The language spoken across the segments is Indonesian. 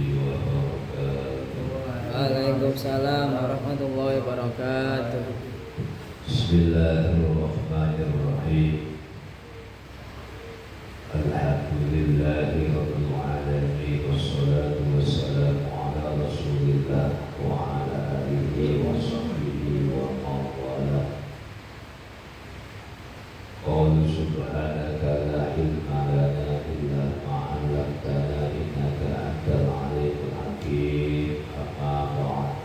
وبركاته. Waalaikumsalam warahmatullahi wabarakatuh. Bismillahirrahmanirrahim. Alhamdulillahi rabbil alamin, wassalatu wassalamu ala rasulillah wa ala alihi wa sahbihi wa man wala. Qul subhanaka la ilma lana illa ma 'allamtana innaka antal alimul hakim. Amma ba'd.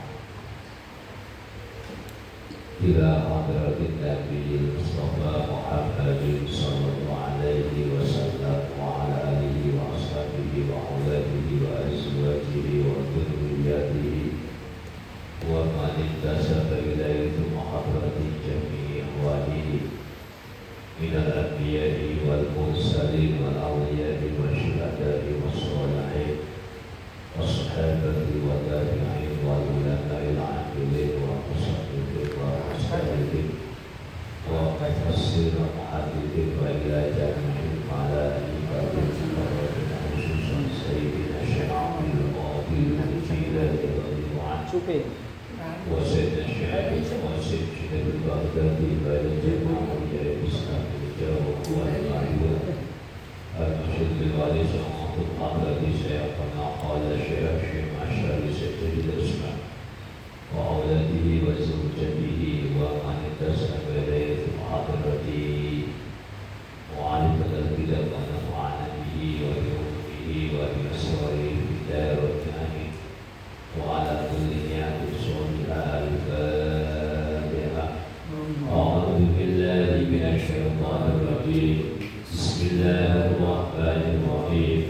Ila hadratin nabiyil mustafa Muhammadin sallallahu alaihi wasallam wa ala alihi wa ashabihi wa auladihi wa azwajihi wa dhurriyyatihi wa man intasaba ilaihi muhammadin jami'i ahwalihi minal anbiya'i wal mursalin wal awliya'i wa syuhada'i wa sholihin wa sahabati wa tabi'in wal ulama'il 'amilin wa musaddidin wa mustahdidin wa mufassir wa muhaddidin wa ila jami'il mala'i wa bi'in khususan sayyidina syai'il qadil al-jilani radhiyallahu anhu wa sayyidina syai'il qasim syai'il baghdadi wa jami'il ulama Islam al-jawab wa al-ma'lum al-mushid bil-wali sa'atul qabrati syai'ana qala syai'ashim asyari sayyidil islam wa awladihi wa zawjatihi wa man intasaba ilayhi muhadarati wa alima al-bid'ah wa nafa'ana bihi wa bi-ummihi wa bi-aswarihi bidayarati wa ala kulli ni'atin sholihah al-fatihah. A'udhu billahi minasyaitanir rajim. Bismillahirrahmanirrahim.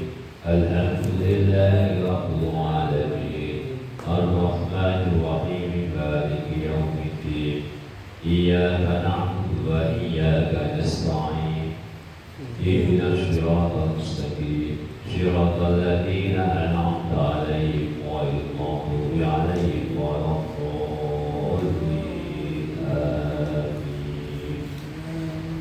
Alhamdulillahi rabbil alamin. Ar-Rahmanir Rahim. Maliki yaumiddin. Iyyaka na'budu wa iyyaka nasta'in. Ihdinas siratal mustaqim. Siratal ladzina an'amta 'alaihim ghairil maghdubi 'alaihim waladdallin.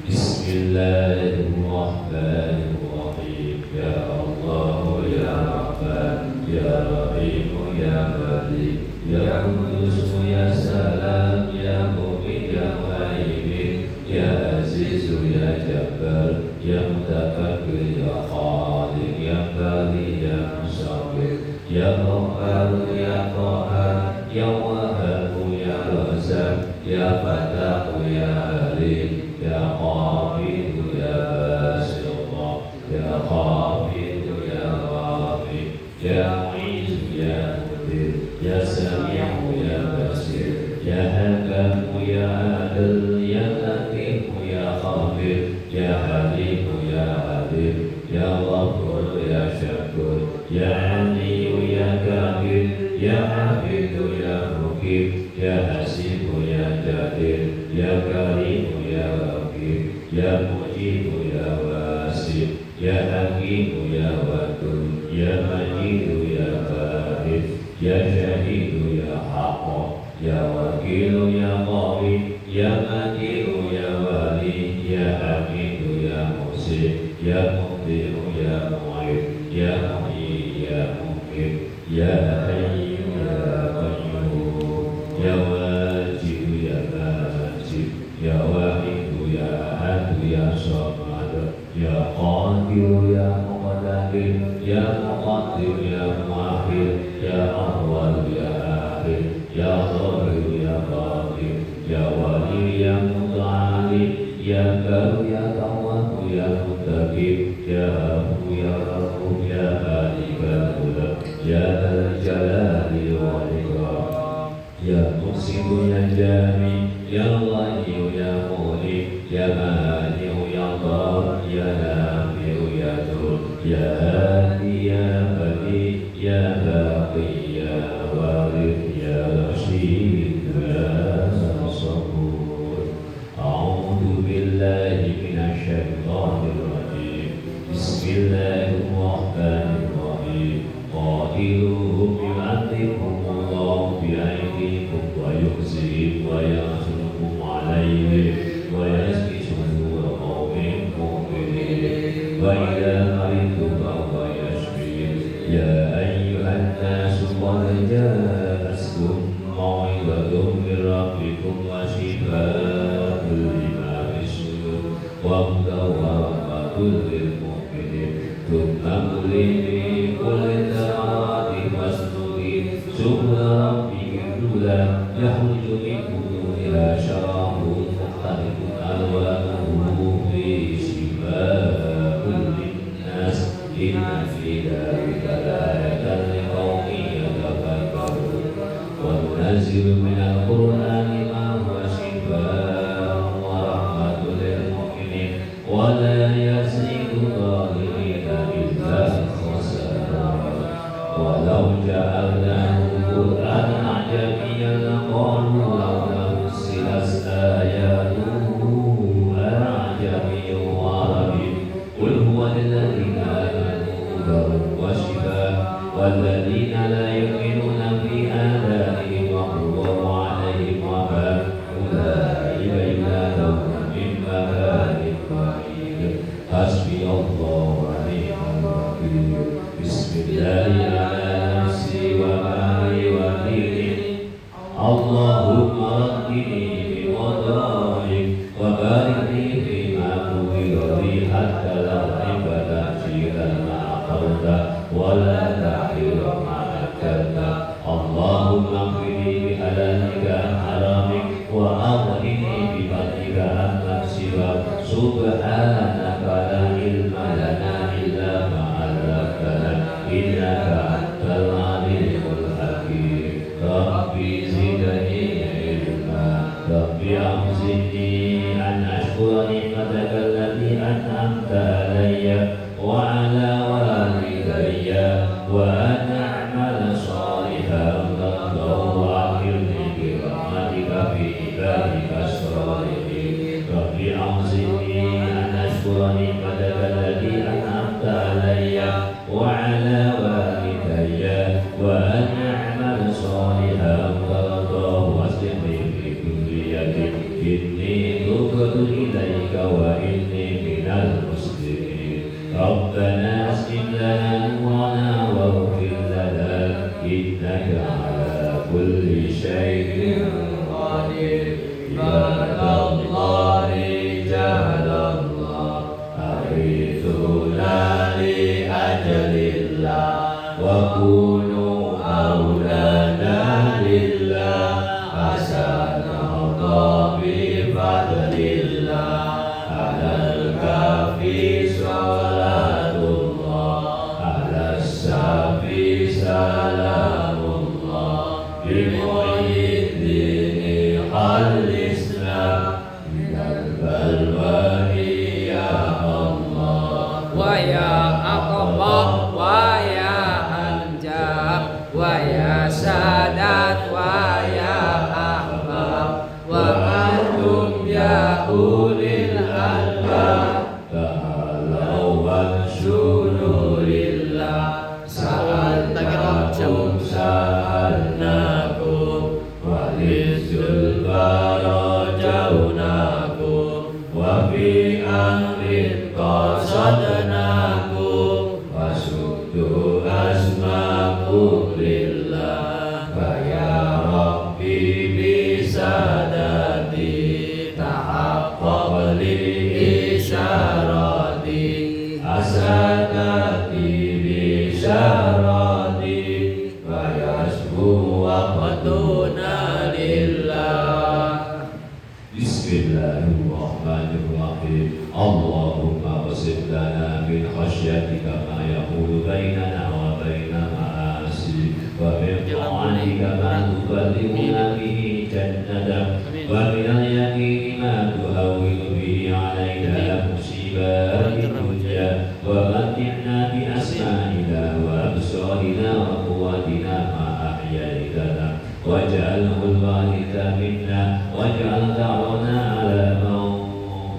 Bismillahirrahmanirrahim. Ya Allah, ya Rahman, ya Rahim, ya Malik, ya Qudus, ya Salam, ya Mu'min, ya Muhaimin, ya Aziz, ya Jabbar, ya Mutakabbir, ya Khaliq, ya Bari, ya Musawwir, ya Qahhar, ya Qahhar, ya Wahhab, ya Razzaq, ya Fattah, ya Alim, ya Qabid, ya Basit, ya Qabid, ya Rafi, ya Mu'izz, ya Mudir, ya Sami'u, ya Basir, ya Hakam, ya Adil, ya Hakim, ya Khabir, ya Halim, ya Habib, ya Ghafur, ya Syakur, ya Ali, ya Kabir, ya Habib, ya Mukib, ya Hasib, ya Jadir, ya Karim, ya Wakil, ya Mujib, ya Wasif, ya Hakim, ya Wadud, ya Majid, ya Bahid, ya Syahid, ya Haqq, ya Wakil, ya Qawi, ya Makir, ya Wali, ya Hamid, ya Muhsin, ya Mubdi, ya Mu'id, ya Muhyi, ya Mumit, ya Hayy, ya Qayyum, ya Wajid, ya Majid, ya Wahid, ya Ahad, ya Samad, ya Qadir, ya Muqtadir, ya Muqaddim, ya Muakhir, ya Awwal, ya Akhir, ya Zahir, ya Batin, ya Wali, ya Muta'ali, ya Baru, ya Tawwab, ya Muttaqib, ya Abu, ya Rabu, ya Malikal Mulk, ya Dzal Jalali wal Ikram, ya Muhsin, ya Jami, ya Ghani, ya Mughni, ya Mani, ya Dhar, ya Nafi, ya Dur, ya Hadi, ya Badi, ya Baqi, ya Warith, ya Rashid, ya Sabur. A'udzu billahi minasy syaithanir rajim. Bismillahirrahmanirrahim. Qatiluhum yu'adzibuhumullahu bi'aydikum wa yukhzihim wa yansurukum 'alaihim wa yashfi sudura qaumin mu'minin wa idza maridtu fa huwa yashfin. Ya ayyuhan قد جاءتكم موعظة من ربكم وشفاء لما في الصدور وهدى ورحمة للمؤمنين ثم كلي من كل الثمرات واسلكي سبل ربك ذللا يخرج من بطونها شراب مختلف ألوانه فيه شفاء للناس إن في ذلك لآية لقوم يتفكرون وننزل من القرآن ما هو شفاء ورحمة للمؤمنين ولا يزيد الظالمين إلا خسارا ولو جعلناه قرآنا أعجميا لقالوا لولا فصلت آياته أعجمي وعربي قل هو للذين آمنوا هدى وشفاء والذين لا يؤمنون في آذانهم وقر وعليهم وبال أولئك ينادون من مكان بعيد حسبي الله ونعم الوكيل بسم الله على نفسي ومالي وديني اللهم ردني بوضائك وبارك لي فيما قدر لي حتى لا أحب تأجيلا ما أخرت ولا تحير ما أكلت اللهم اغفر لي بحلالك عن حرامك وأغنني بفضلك عن سواك سبحانك لا علم لنا إلا ما علمتنا إنك أنت العليم الحكيم ربي زدني علما ربي أوزعني أن أشكر نعمتك التي أنعمت علي وعلى والدي وأن أعمل صالحا ترضاه وأكرمني برحمتك في عبادك الصالحين ربي أوزعني أن أشكر نعمتك التي أنعمت علي وعلى والدي وأن أعمل صالحا ترضاه وأصلح لي في ذريتي إني تبت إليك وإني من المسلمين ربنا أسلم لنا نورنا واغفر لنا إنك على كل شيء قدير عباد الله رجال الله أغيثونا لأجل الله وكونوا أولادا لله حسنا بفضل الله على الكافي صلاة الله على السافي سلام الله بمحيي الدين خلصنا من البلوى يا الله ويا أقبح ويا أنجاب ويا سادات ويا أحباب وأنتم يا أولي الألباب تعالوا وانشروا لله سألتكم سألناكم وللزلفى رجوناكم وفي أمر قصدناكم وسدوا أسماكم لله فيا ربي بسادتي تحقق لي إشارتي أسادتي بشارتي فيشكو وقتنا لله بسم الله الرحمن الرحيم اللهم اقسم لنا من خشيتك ما يحول بيننا وبين معاصيك ومن طاعتك ما تبلغنا به جنتك ومن اليقين ما تهون به علينا مصيبات الدنيا ومتعنا بأسمائنا وأبصارنا وقواتنا ما أحييتنا واجعله الوارث منا واجعل ثأرنا على من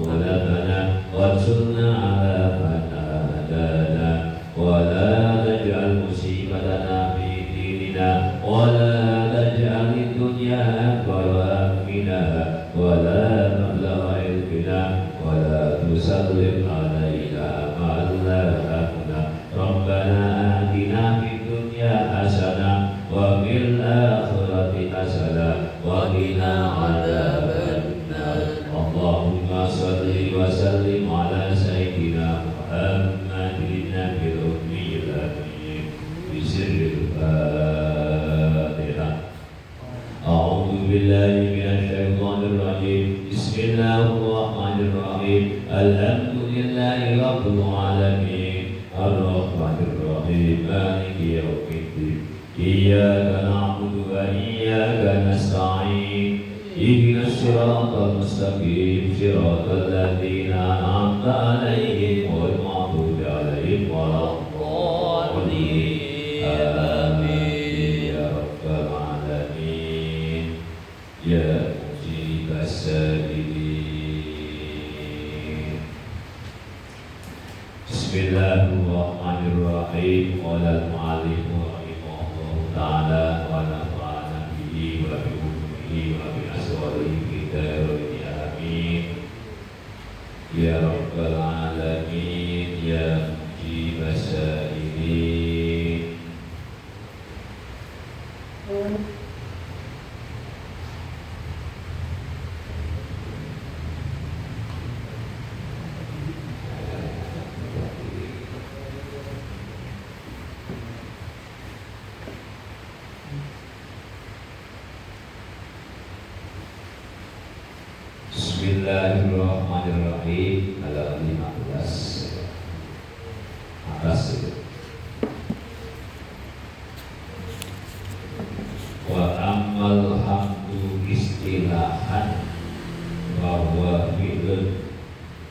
ظلمنا وانصرنا على من عادانا ولا تجعل مصيبتنا في ديننا ولا تجعل الدنيا أكبر همنا ولا مبلغ علمنا ولا تسلط علينا من لا يرحمنا ربنا آتنا في الدنيا حسنة إياك نعبد وإياك نستعين اهدنا الصراط المستقيم صراط الذين أنعمت عليهم غير المغضوب عليهم ولا الضالين آمين يا رب العالمين يا مجيب السائلين. بسم الله الرحمن الرحيم. قال المعلم رحمه الله تعالى ونفعنا به وبعلومه وبأسراره في دارين آمين يا رب العالمين يا مجيب السائلين. Bismillahirrahmanirrahim. Halaman 15 atas itu. Wa amal hamdu istilahan bahwa fi'lun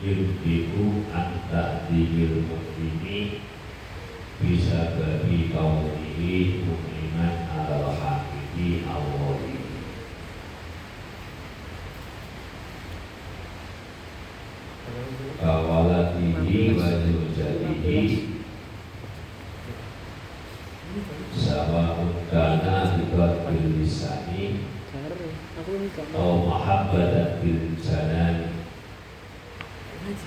yubdi'u anta dibil mu'mini bisa bagi kaulihi mu'minan ala hamidi awali kawalatihi wa jujadihi sawa'un kana bil lisani au mahabbatan bil janan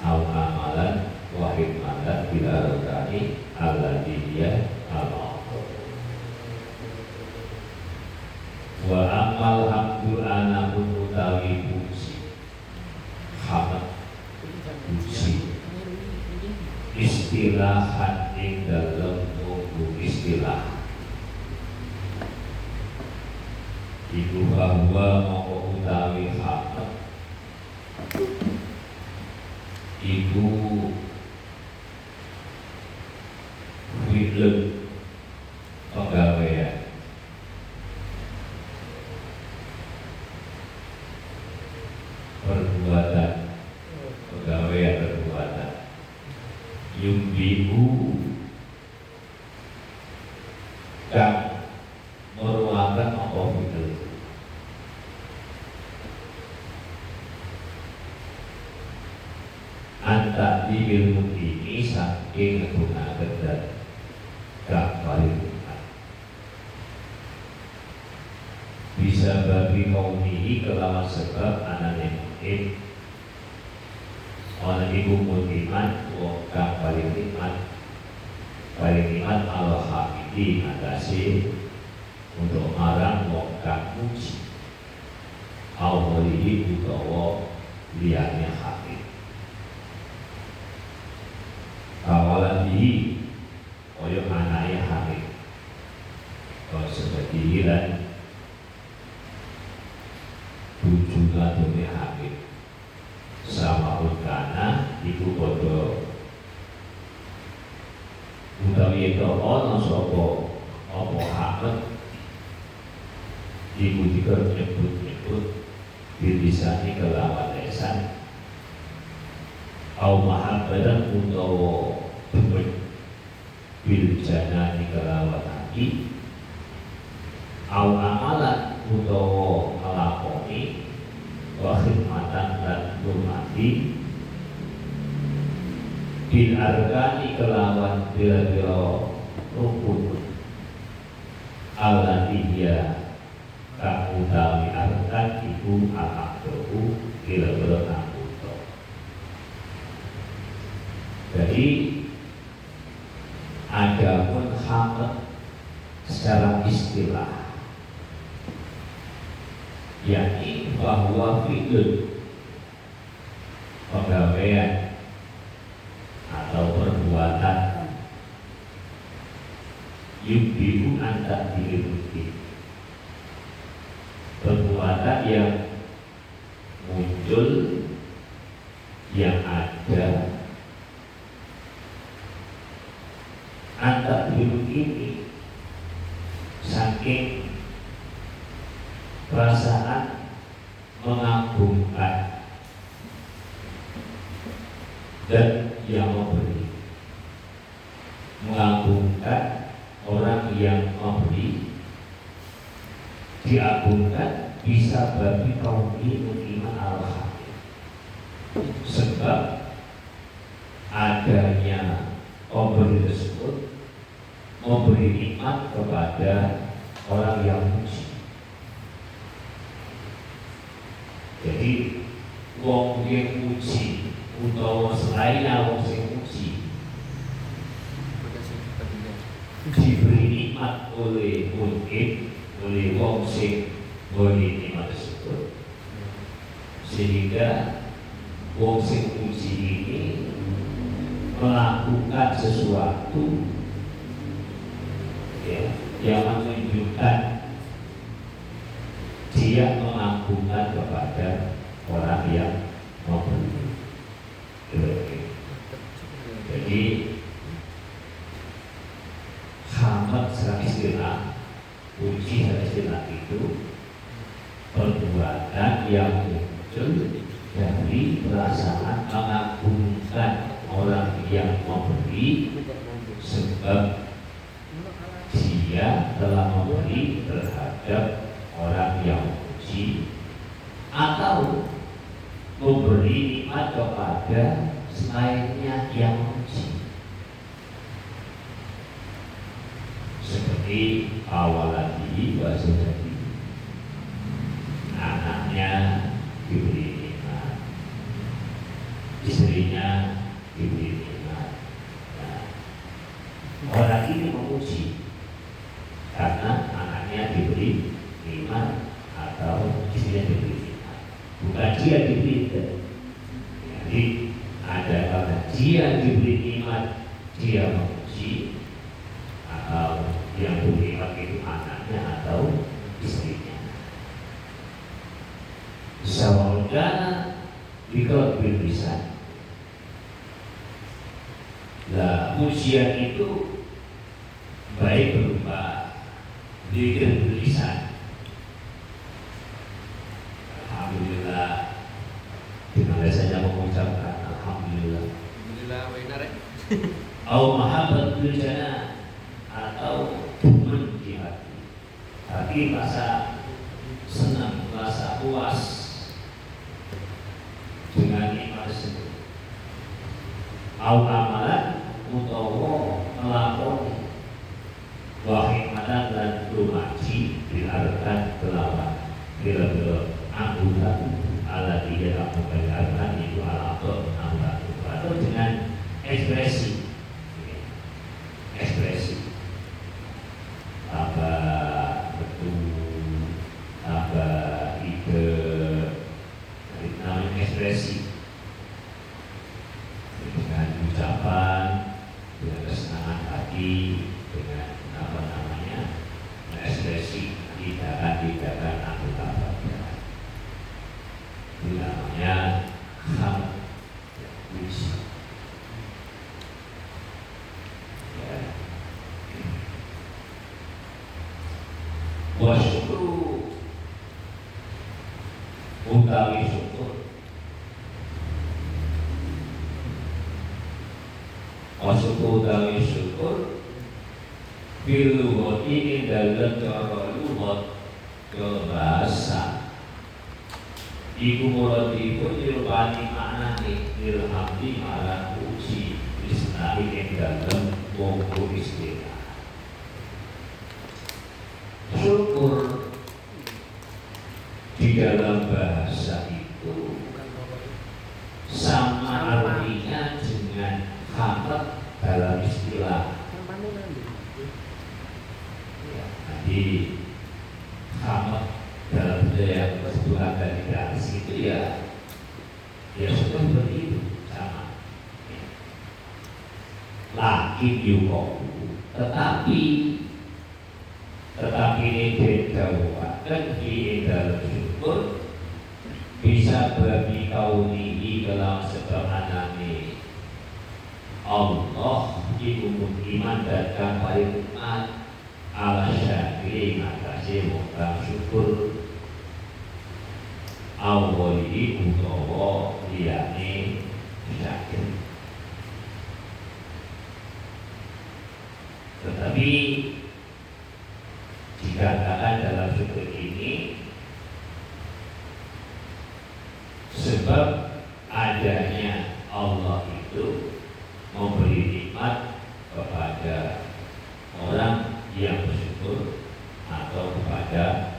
au amalan wa hikmatan bil arkani alladhiya al-aql wa amal hamdu anahu utawi puji hamd puji istilahan ing dalam buku istilah iku bahwa moko utawi hamd iku fi'lun penggawean perbuatan pegawai perbuatan yumbihu kang meruangkan apa itu anta dibil ini saking gunakan dan gak paling bisa bagi kaum ini kelawan sebab anane mungkin oleh ibu multiman kang paling nikmat Allah hamidi atasi untuk marang wong kang muji awalihi utawa liyane hamid kawalatihi koyo anake hamid kau seperti lan tujuan demi hamid sama utana iku padha utawi itu ana sapa apa hamd iku nyebut dilisani kelawan lesan au mahabbatan utawa demen bil janani kelawan hati au amalan utawa nglakoni wa khidmatan dan hormati bil arkani kelawan bira-bira rukun allatiya kang utawi arkan iku al-aqdu kira-kira nangkuto. Jadi ada pun hamd secara istilah yakni bahwa fi'lun pegawaian atau perbuatan yubbihu anta diluti perbuatan yang muncul yang ada anta diluti ini saking perasaan mengagungkan dan yang memberi, mengagungkan orang yang memberi, diagungkan bisa bagi kaum iman Allah, sebab adanya pemberi tersebut memberi nikmat kepada orang yang muji. Jadi wong yang muji utawa selain wong sing muji diberi nikmat oleh mungkin oleh wong sing beri nikmat tersebut, sehingga wong sing muji ini melakukan sesuatu ya, yang menunjukkan dia mengagungkan kepada orang yang memberi. Jadi hamad secara istilah, puji secara istilah itu perbuatan yang muncul dari perasaan mengagungkan orang yang memberi, sebab dia telah memberi terhadap orang yang memuji atau memberi nikmat kepada selainnya yang memuji. Seperti awal lagi bahasa tadi, anaknya diberi nikmat, istrinya diberi nikmat. Nah, orang ini memuji karena anaknya diberi nikmat atau istrinya diberi nikmat, bukan dia diberi. Jadi ada karena dia diberi nikmat dia memuji, atau yang diberi nikmat itu anaknya atau istrinya. Sawalgana dikau berlisan. Nah, pujian itu baik berupa zikir berlisan. Alhamdulillah, dengan biasanya mengucapkan Alhamdulillah. Alhamdulillah, benar ya. Au mahabbat bil jannah, atau demen di hati. Hati rasa senang, rasa puas dengan nikmat tersebut. Au amalan utawa ngelakoni wa hikmatan dan lumaji diarahkan kelawan kira-kira anggota ala dia aku bayarkan itu ala anggota atau dengan ekspresi apa betul apa ide namanya ekspresi dengan ucapan, dengan kesenangan hati, dengan apa namanya ekspresi tindakan anggota badan. Itu namanya ham puji. Wa syukru utawi syukur. Syukur utawi syukur bilughati ing dalem cara lughat bahasa iku muradipun dirupani maknane ilhamdi marang puji isnahi ing dalem mongko istilah. Syukur di dalam bahasa itu sama artinya dengan hamd dalam istilah. Ya, nanti hamd dalam budaya keseluruhan dari gratis itu ya sudah begitu sama. Lakin yukoku, tetapi ini didawuaken di dalam syukur bisa bagi kaunihi dalam sebab anane Allah iku iman dan paling ala diakili ngatasi wong kang syukur awali utawa liyane syakir. Tetapi dikatakan dalam syukur ini sebab adanya Allah itu memberi nikmat kepada orang yang bersyukur atau kepada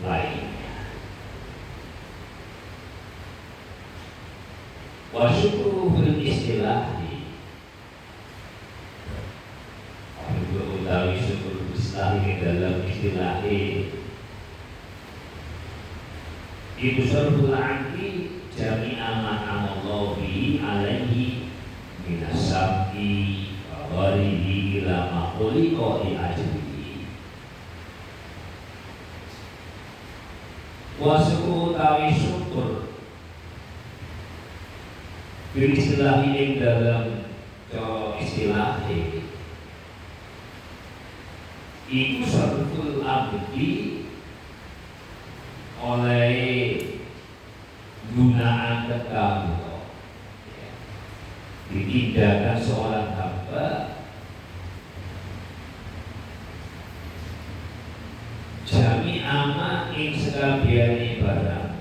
lainnya. Wa syukru fil istilahi, utawi syukur istilahi dalam istilahi itu syarful anti jami'a ma amallahu bihi alaihi minas sab'i wa gharihi ila ma khuliqa li ajlihi. Wa syukur utawi syukur bil istilahi ing dalam istilahi itu syarful abdi oleh gunaan kamu ditindakan seorang hamba jami ama ing sekabiani barang.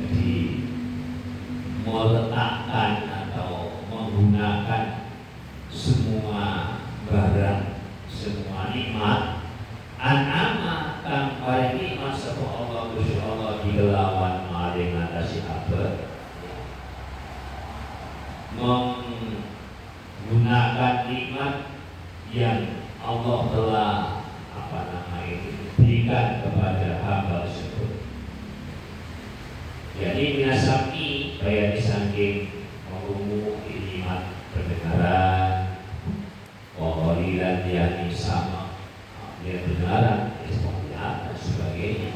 Jadi meletakkan atau menggunakan semua barang, semua nikmat an'ama kang paring nikmat sapa Allah Gusti Allah digelawan maring ngatasi abad menggunakan nikmat yang Allah telah berikan kepada hamba tersebut. Jadi minasami bayar disangking mengumu nikmat pendengaran, wawalilan yang sama dia benaran, istilahnya dan sebagainya.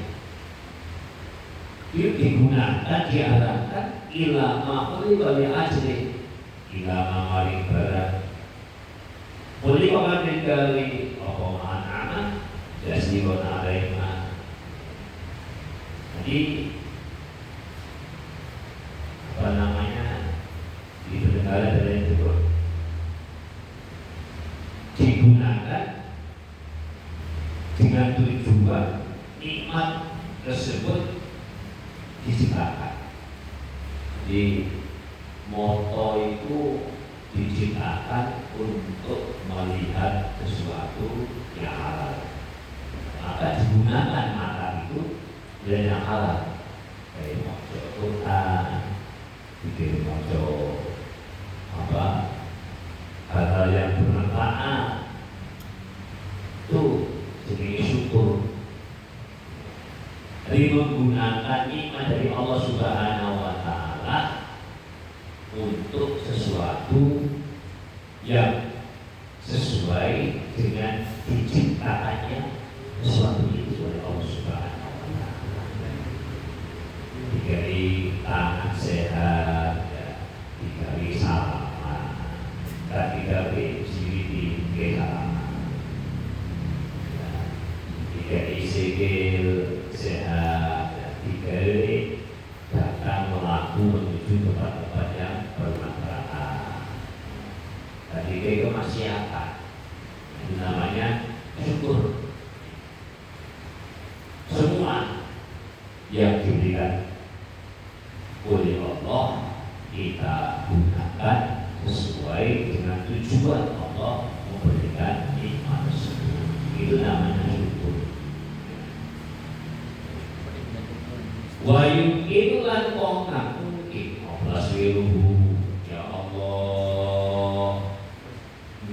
Itu digunakan, diarahkan ilama oleh balik ajri, ilama maring barat. Boleh pakai dari omongan anak, jadi kona alaihah. Jadi apa namanya di pendengaran dari itu digunakan dengan tujuan nikmat tersebut diciptakan. Di moto itu diciptakan untuk melihat sesuatu yang halal, maka digunakan mata itu dan yang halal, kayak mojo Quran, bikin mojo hal-hal yang bermanfaat itu jadi syukur. Jadi menggunakan nikmat dari Allah Subhanahu wa Ta'ala untuk sesuatu yang sesuai dengan diciptakannya sesuatu itu oleh Allah Subhanahu wa Ta'ala. Diberi tangan sehat, diberi salaman, dan diberi siriti salaman, diberi sikil sehat, dan diberi datang melaku menuju tempat-tempat yang bermanfaat. Tadi itu kemaksiatan, itu namanya syukur. Semua yang diberikan oleh Allah kita gunakan sesuai dengan tujuan Allah memberikan nikmat tersebut. Itu namanya syukur. Wa yumkinu lan wong kang mungkin taswiruhu ya Allah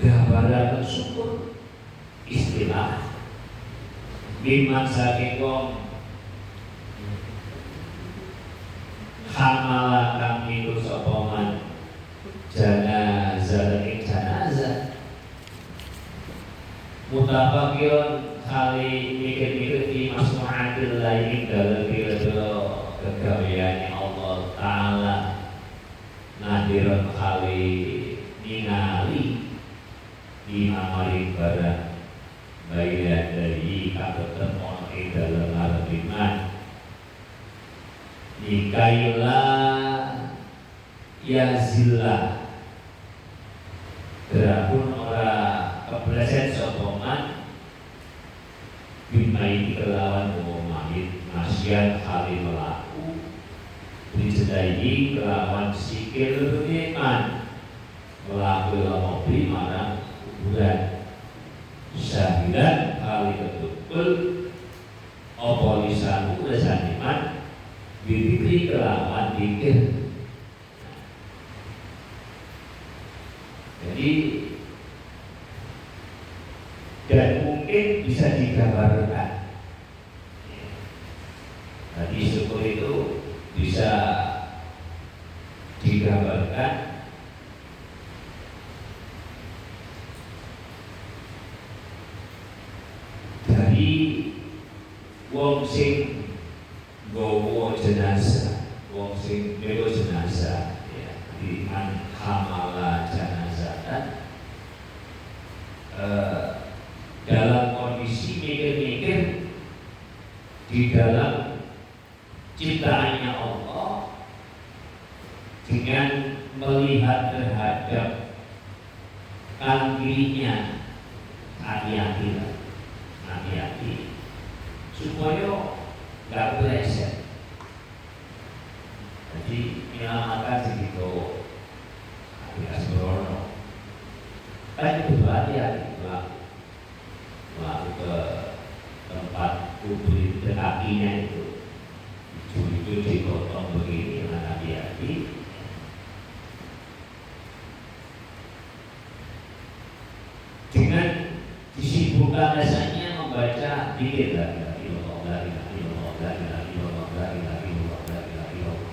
gambaran syukur istilah biman saking wong hamala kang milu sapa man janazah ing janazah mutafaqiyun kali mikir-mikir di masmu'atil lain dalam biro kegawian Allah Ta'ala nadiran kali ningali imamari barang bagian dari kabupaten ono ing dalem ngarep iman nikailah yazillah gerapun ora kepleset sokongan bimai kelawan ngomongin nasihat kali melaku dijedai kelawan sikil iman melaku lamobi marang kuburan syahidan kali betul opo lisanku lesan iman diberi kelawan dikir. Jadi dan mungkin bisa digambarkan. Tadi syukur itu bisa digambarkan dari wong sing gowo jenazah, wong sing melu jenazah, ya, di man hamala jenazah kan, dalam kondisi mikir-mikir di dalam ciptaannya Allah dengan melihat terhadap kambingnya hati-hati supaya nggak meleset. Jadi menyelamatkan segitu tidak sembrono. Kan itu hati-hati melakukan ke tempat kubur kakinya itu dipotong begini dengan hati-hati. Dengan disibukkan rasanya membaca dikir la ilaha illallah, la ilaha illallah, la ilaha illallah, la ilaha illallah, la ilaha illallah.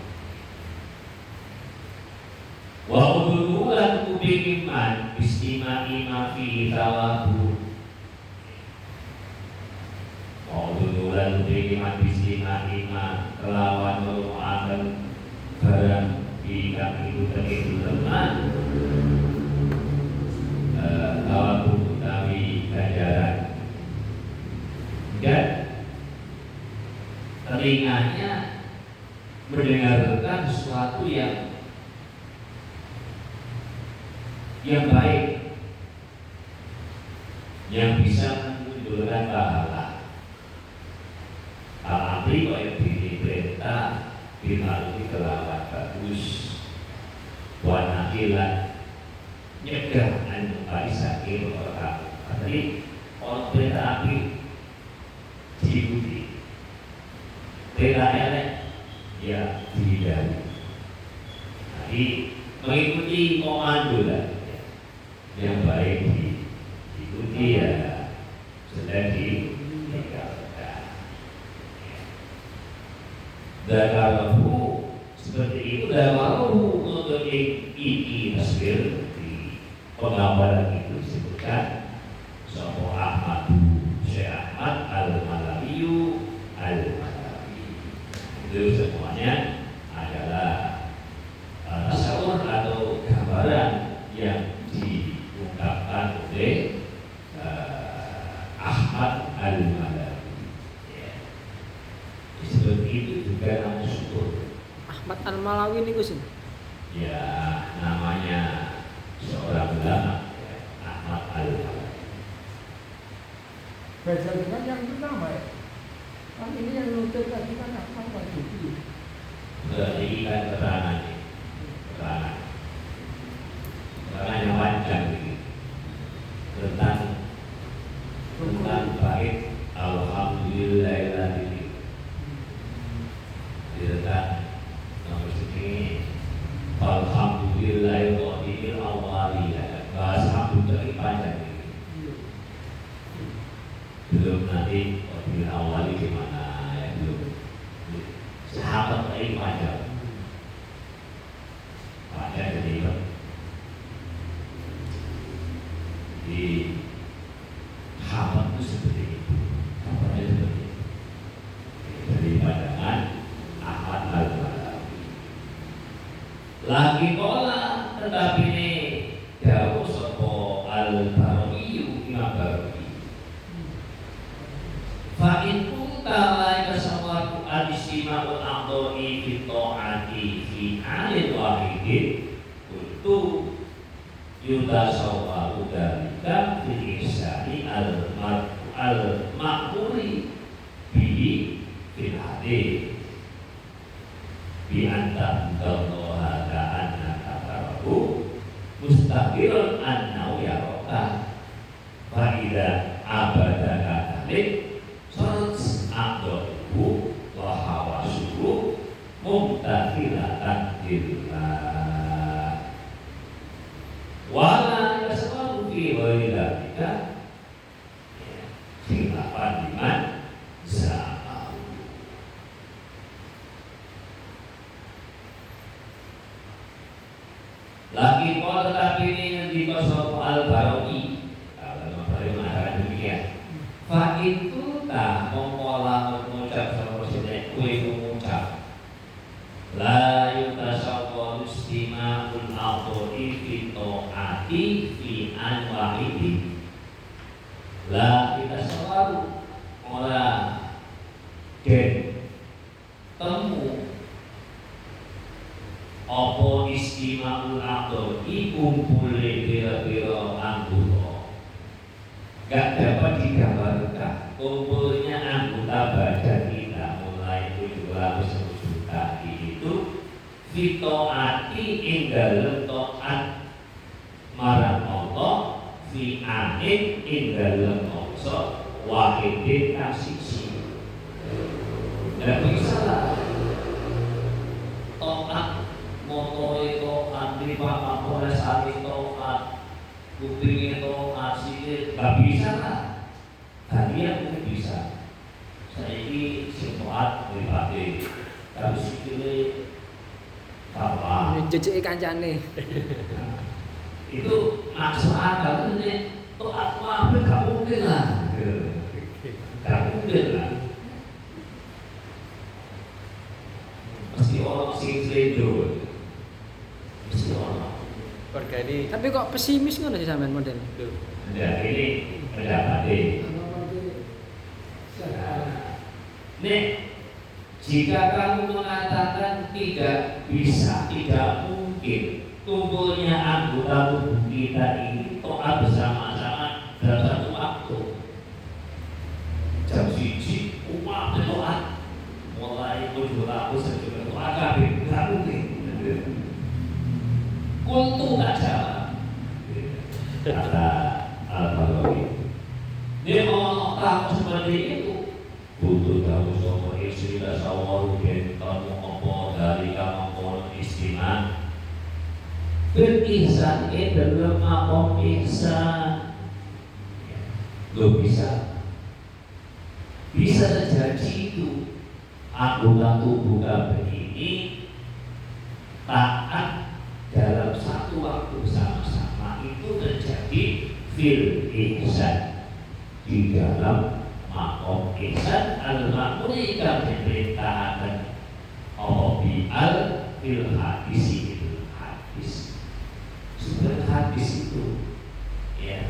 Wa udhulan kubiman bistimai ma fi tawabu. Wa udhulan kubiman bistimai ma kelawan merupakan barang di kami itu terkait teman tawabu utawi ganjaran. Dan telinganya mendengarkan sesuatu yang baik, yang bisa menunjukkan pahala. Apalagi kalau diperintah dilalui kelawan bagus, warna kilat, nyegah anu kali sakit orang. Tadi orang perintah api diikuti, perintah elek ya dihindari. Jadi mengikuti komando lah, yang baik diikuti ya, sedang ditinggalkan. Dan kalau seperti itu, dan kalau untuk iki tasbir di penggambaran itu disebutkan Sopo Ahmad Syekh Ahmad Al-Malawiyu Al-Malawi. Itu semuanya adalah tasawur atau gambaran yang diungkapkan oleh Ahmad Al-Malawi. Ya. Seperti itu juga namanya syukur. Ahmad Al-Malawi ini Gus. Ya, namanya seorang ulama, ya, Ahmad Al-Malawi. Baca dengan yang pertama ya. Kan ini yang nutur tadi kan apa itu? Ini kan keterangan yang panjang ini tentang bait alhamdulillahilladzi tentang nomor segini alhamdulillahil awwaliyah. Bahasa hamdulillah ini panjang ini. Belum nanti wabil awali gimana ya, belum sahabat ini panjang jadi di sahabat itu seperti itu, sahabatnya seperti itu. Dari pandangan Ahmad Al-Malawi lagi pola, tetapi ini jauh sopo Al-Barawi Imam Barawi istima'ul a'dha'i fi ta'ati fi 'alin wahidin qultu yutasawwaru dzalika fil ihsani al-ma'muri bihi fil hadis bi anta Allah ka'annaka tarahu mustaqirun annahu yaraka fa idza abadaka dzalik sarat aqdahu wa hawasuhu mumtathilatan lillah wala yasmaru fi ghairi dzalika khilafan liman za'am. Lagi kau tetapi ini yang dikosok al-Barawi kalau Al-Barawi mengatakan demikian fa itu tak mempola mengucap seharusnya kue mengucap la yutasawwaru istima'ul a'dha'i fi ta'ati fi an wahidi la yutasawwaru ora den temu apa istima'ul a'dha'i kumpule pira-pira anggota gak dapat digambarkan kumpulnya anggota badan kita mulai 700 juta itu fitoati ing dalem taat marang Allah fi anin ing dalem mangsa wahidin kang siji. Ndak bisa lah taat motoe taat liwat Kapolres Ali taat kupingnya taat sikit nggak bisa lah. Tadi mungkin bisa. Saya ini simpuat pribadi, tapi sikile apa? Jejeki kancane. Itu maksud akal ini tuh apa gak mungkin lah. Gak mungkin lah. Mesti orang sing sledo. Mesti orang. Tapi kok pesimis ngono sih sampean model. Ya ini pendapatnya. Nek jika kamu mengatakan tidak bisa, tidak mungkin kumpulnya anggota tubuh kita ini taat bersama-sama dalam satu waktu. Jam siji umat taat mulai 700 sampai taat kabeh nggak mungkin. Kultu tak jawab. Kata Al-Barawi. Dia mau tahu seperti itu. Butuh tahu sama istri dan sawaru bentar mau dari kamu istimewa. Berihsan dalam makom ihsan. Lo bisa terjadi itu anggota tubuh kamu ini taat dalam satu waktu sama-sama itu terjadi fil ihsan di dalam makom ihsan al-ma'muri kang diperintahkan Allah bi'al fil hadis itu hadis sumber hadis itu ya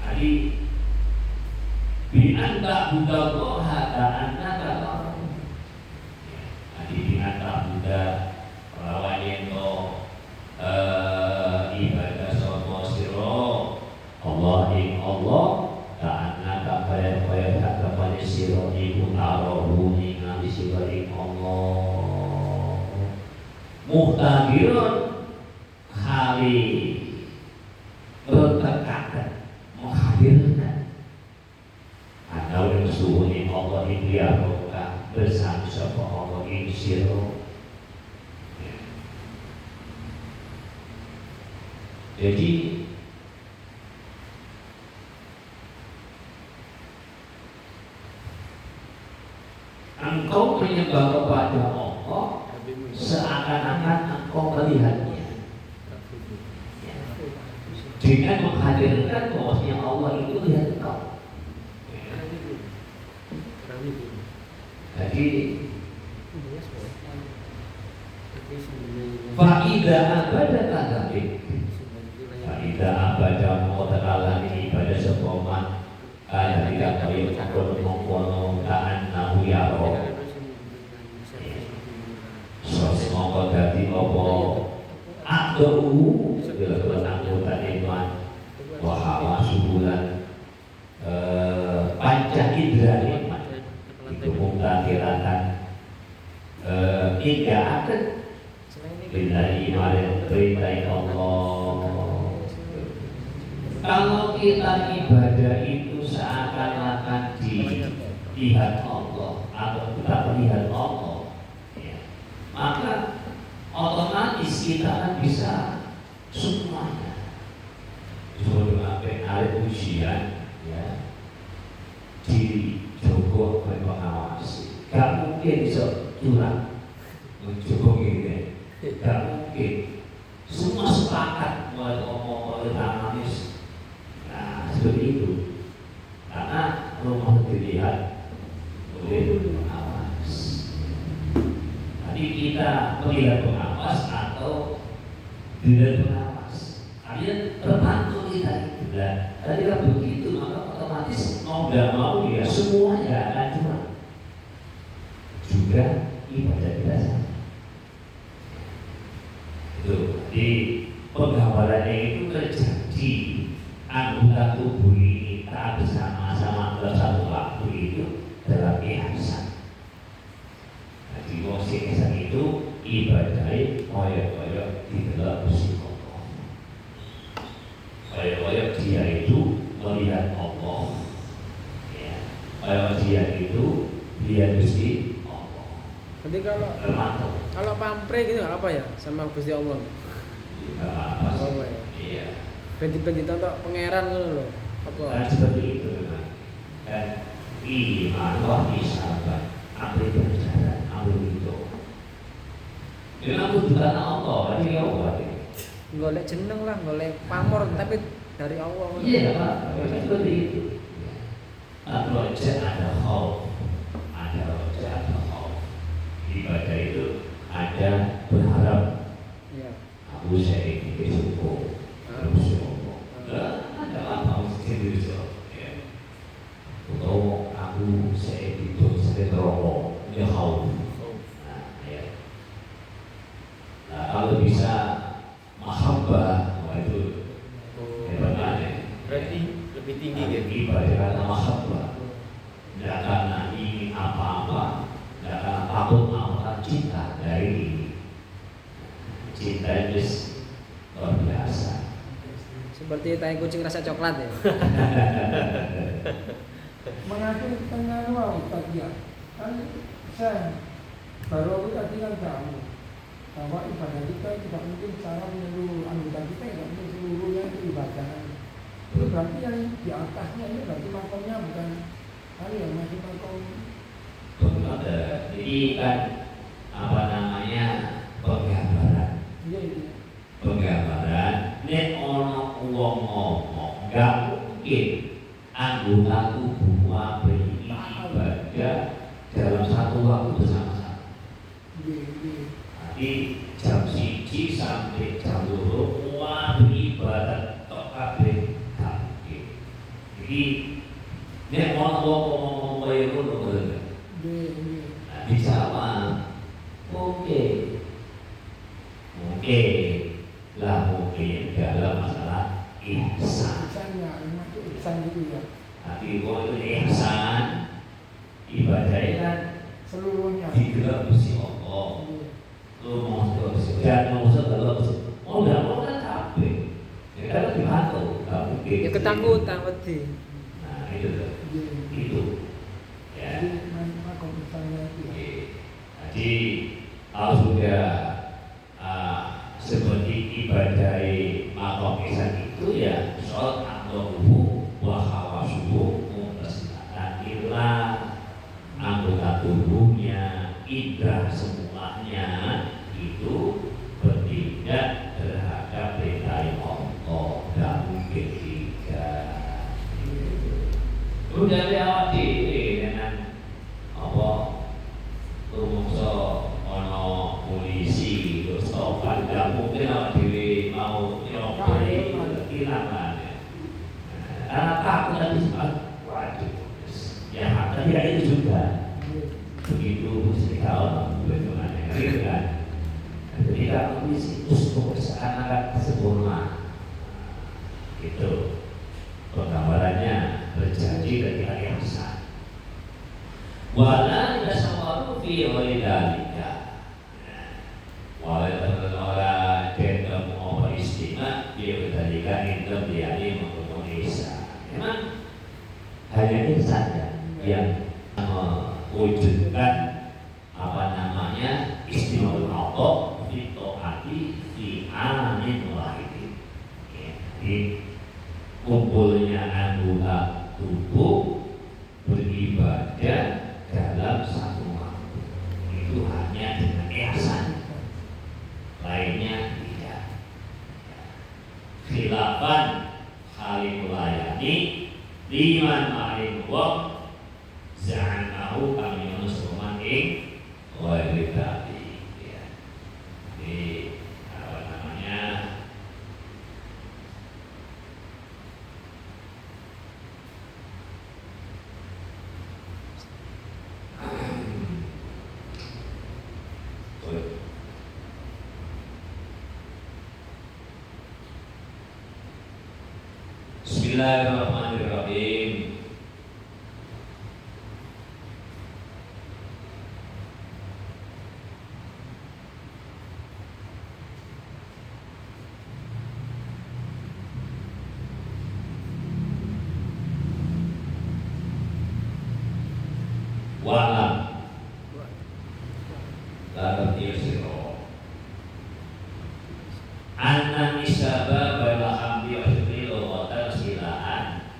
jadi bi'anta budallah ta'anna ta'ala jadi bi'anta buddha lawan yang ibadah sama siro Allah ing Allah ta'anna kaya kepada siro ibu tarohu ningali siro ing Allah muhtadirun hari bertekakan menghadirkan atau yang suhu ing Allah ing liyaroka bersama sama Allah ing siro. Jadi engkau menyembah kepada Allah seakan-akan engkau melihatnya dengan menghadirkan bahwasanya Allah itu lihat engkau. Jadi faida abada kadalik faida abada mau teralami ibadah sepoman kaya tidak kaya takut mengkono kaan nahu yaro Wahawa subulan panca indra lima itu mengkirakan hingga ada bila iman perintah Allah. Kalau kita ibadah itu seakan-akan dilihat Allah atau kita melihat Allah, ya, maka otomatis kita akan bisa semuanya. Suruh sampai hari ujian, ya, diri Joko mengawasi. Gak mungkin bisa curang, Joko ini, gak mungkin. Semua sepakat mulai ngomong oleh manis. Nah, seperti itu. Karena rumah dilihat oleh pengawas. Tadi kita melihat pengawas atau tidak pengawas. Kalian terbantu kita itu. Nah, tadi kan begitu, maka otomatis mau tidak mau ya semuanya akan curang. Juga ibadah kita sama. Itu di penggambarannya itu terjadi anggota tubuh ini tak bersama-sama dalam satu waktu itu dalam ihsan. Jadi wong ihsan itu ibadahnya koyok-koyok di dalam psikopo. Koyok-koyok dia itu melihat Allah. Ya. Koyok dia itu lihat Gusti Allah. Nanti kalau pampre gitu apa ya sama Gusti Allah? Apa? Iya. Benti-benti tonton pangeran gitu loh. Apa? Dan seperti itu memang. Dan iman wahdi sahabat ambil berjalan, ambil itu. Memang bukan Allah, tapi Allah. Golek jeneng lah, golek pamor tapi dari Allah. Iya Pak, seperti itu. Roja ada khauf, ada roja ada khauf. Ibadah itu ada berharap. Iya. Aku saya ini bersyukur, bersyukur. Ada apa sendiri so? Atau aku saya itu sedang rokok, dia khauf. Nah, ya. Nah, kalau bisa mahabbah, itu hebatnya. Berarti lebih tinggi ya? Ibadah karena mahabbah, tidak karena ingin apa-apa, tidak karena takut akan cinta dari ini. Cinta itu luar biasa. Seperti tai kucing rasa coklat ya. Mengatur tengah luar tadi ya. Kan saya baru tadi kan tahu bahwa ibadah kita tidak mungkin secara menyeluruh anggota kita tidak mungkin seluruhnya itu ibadah. Itu berarti yang di atasnya ini berarti makomnya bukan kali yang masih makom. Betul ada. Jadi kan apa namanya penggambaran. Iya iya. Penggambaran. Nek ono uang ngomong, nggak mungkin anggota tubuh beribadah dalam satu waktu bersama-sama. Iya iya. Jadi jam 1 sampai jam 2 wah beribadah tok kabeh gak mungkin. Jadi nek ono wong ngomong kaya ngono Iya iya. nah, dijawab mungkin lah mungkin dalam masalah ihsan. Ihsannya, masuk ihsan gitu ya. Tapi kalau itu ihsan ibadahnya kan Seluruhnya. digelar Gusti Allah. Iya. Lu mau terus dan mau terus mau nggak mau kan kabeh. Ya kan dibantu, nggak mungkin. Ya ketakutan wedi. Nah itu tuh. Iya. Itu ya. Jadi makom ihsannya itu. Oke. Jadi kalau sudah seperti ibadah makom ihsan itu ya sholat andohu wa hawasuhu mutasnatan ilah anggota tubuhnya indra semuanya itu bertindak terhadap perintah Allah dan mungkin tidak. Udah lewat ini dengan apa rumongso ono polisi terus topan tidak mungkin awak dhewe mau nyopri hilangan. Karena takut nanti waduh ya tidak itu juga begitu sekali bagaimana gitu kan. Ketika polisi terus seakan-akan sempurna gitu. Penggambarannya terjadi ketika ihsan. Wala yasawaru fi ghairi dzalika. Wala orang kendam apa istimewa dia bertandingan itu dia ini menghukum ihsan. Memang hanya itu saja yang mewujudkan apa namanya istimewa Allah fi taati fi amin wahid. Jadi kumpulnya anggota tubuh beribadah dalam satu waktu itu hanya dengan ihsan, lainnya tidak. Khilafan saling melayani liman ma'in wa za'anahu kami nusuman ing wa ibadati. Jadi apa namanya Bismillahirrahmanirrahim. Wa'lam la tafsiro anna nisaba wal hamdi wa syukri wa silaan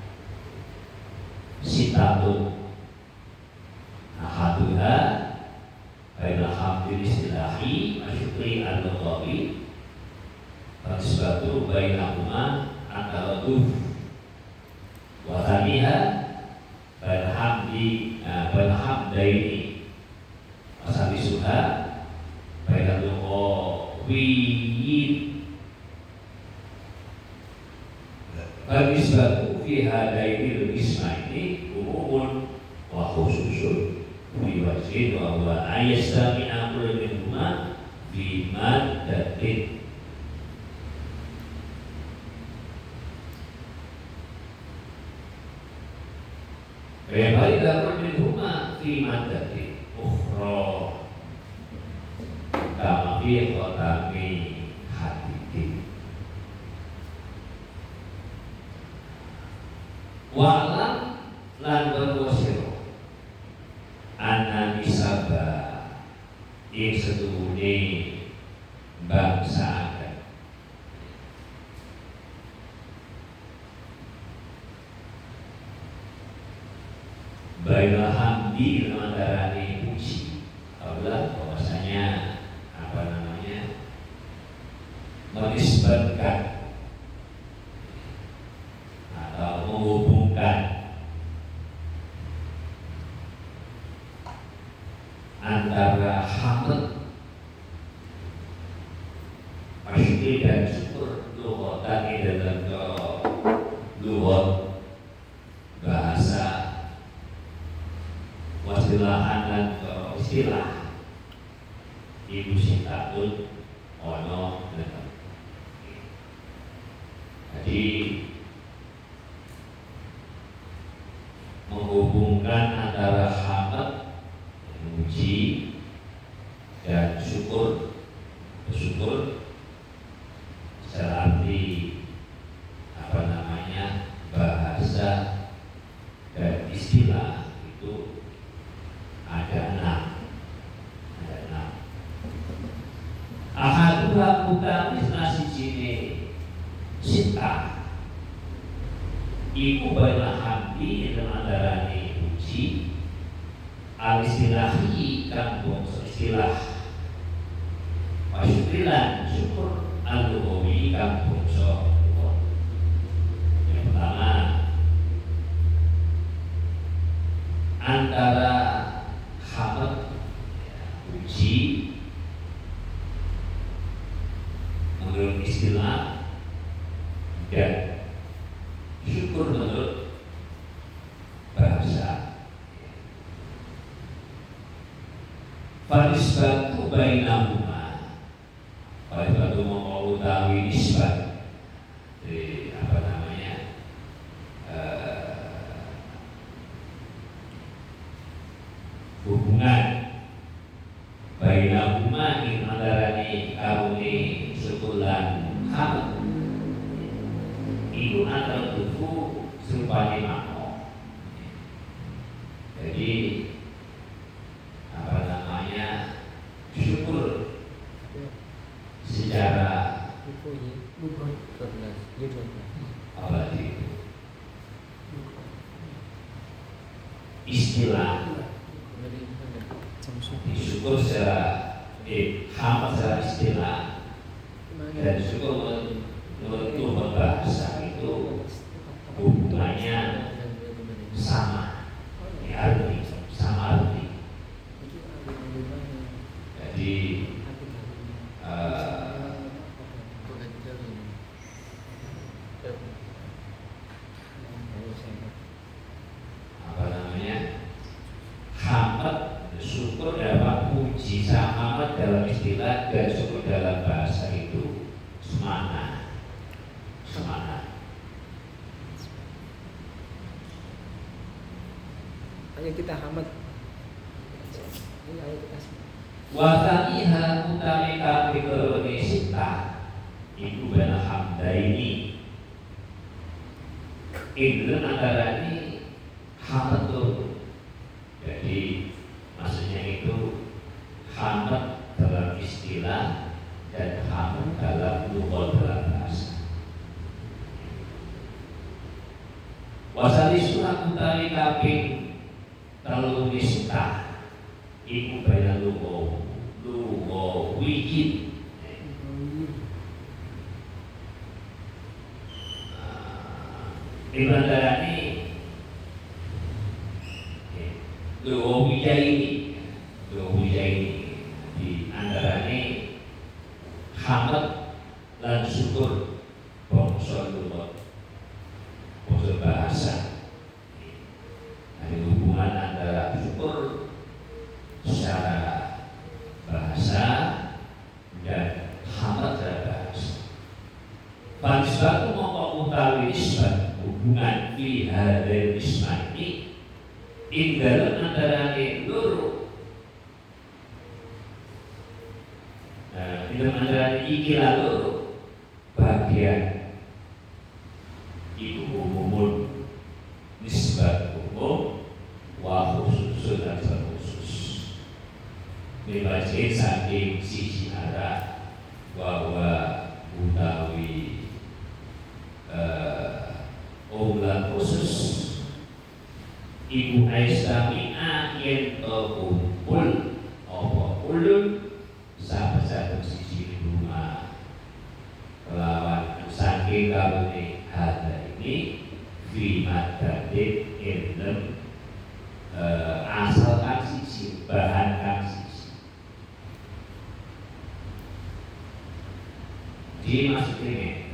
sitatun ahaduha baina hamdi istilahi wa syukri al-lughawi wa nisbatu bainahuma at-taraduf wa thaniha Balhamdaini Asali suha Baikatu Wiyin Banisbatu fi hadaini ismaini umumun wa khususun fi wajhin wa huwa ayastami'a kullu minhuma fi maddatin. Baiklah minhuma fi maddatin ukhra kama fi qatami hadidin. Wa'lam lan berwasiro anna nisaba ing setuhune bangsa akan baiklah hamdi antara puji adalah bahwasanya apa namanya menisbatkan atau menghubungkan antara hamd syukur dan syukur lughatan dalam lughat bahasa wasilahan dan istilah ibu sintatun ono dan jadi menghubungkan antara hamd memuji dan syukur bersyukur secara arti apa namanya bahasa dan istilah itu ada enam. Ahaduha utawi nasi jine sita iku baiklah hamdi dalam antarane puji al-istilahi kang bangsa istilah wa syukrilan syukur al-lughawi kang bangsa lughat. Yang pertama antara hamd puji menurut istilah dan syukur menurut bahasa. Fanisbatu bainahuma, fanisbatu mengutahui nisbat, apa namanya bainahuma ing antarane kaune syukur lan hamd iku antara tuku serupane makna. Jadi apa namanya, syukur secara apa itu istilah syukur secara hamd secara istilah dan syukur menurut bahasa itu hubungannya sama, arti sama arti. Jadi apa namanya, hamd syukur dapat puji sama dalam istilah dan syukur dalam bahasa itu semana. Ayo kita hamd. Ayo kita Wasaniha utami kategori sita iku bana hamdaini. Itu antara ini hamd tuh. Jadi maksudnya itu hamd dalam istilah dan hamd dalam lughat dalam bahasa. Wasali surat utami kaping telu nista iku bayan lugo wikit. Ibadahnya lugo wijaini di antaranya hamd lan syukur bangsa lughat bangsa bahasa. Ada hubungan antara syukur secara bahasa dan hamd secara bahasa. Fanisbatu mongko utawi nisbat hubungan fi hadzal ismani ing dalem antarane loro. Di dalam antarane iki loro bagian iku umumun nisbat umum wa khususun dan khusus. Dibacain saking sisi arah bahwa utawi umuman khusus ibu aistami'a yen kumpul apa ulun sama satu sisi rumah kelawan saking kabune hada ini fi madatin ilm asal kan sisi bahan kan sisi di maksudnya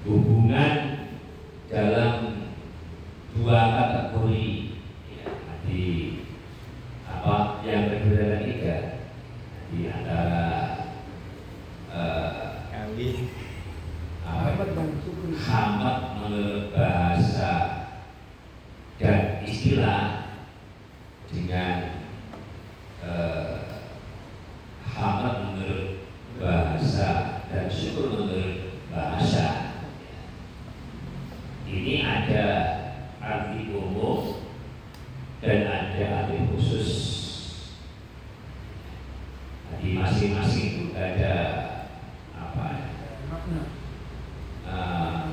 hubungan dalam dua kategori ya, di apa yang berbeda tiga di antara kali hamd menurut bahasa dan istilah dengan hamd menurut bahasa dan syukur menurut bahasa. Ini ada arti umum dan ada arti khusus. Di masing-masing itu ada apa?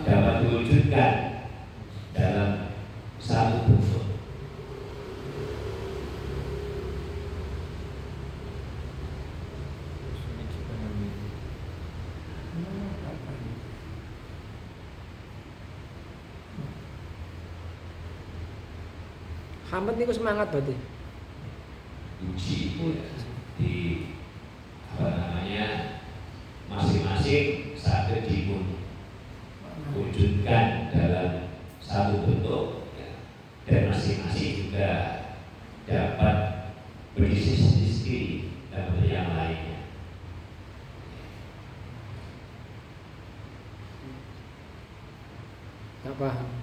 Dapat diwujudkan dalam satu bentuk. hamd niku semangat berarti. Uji di apa namanya masing-masing satu diwujudkan dalam satu bentuk ya, dan masing-masing juga dapat berdiskusi dan bentuk yang lainnya. Nggak paham.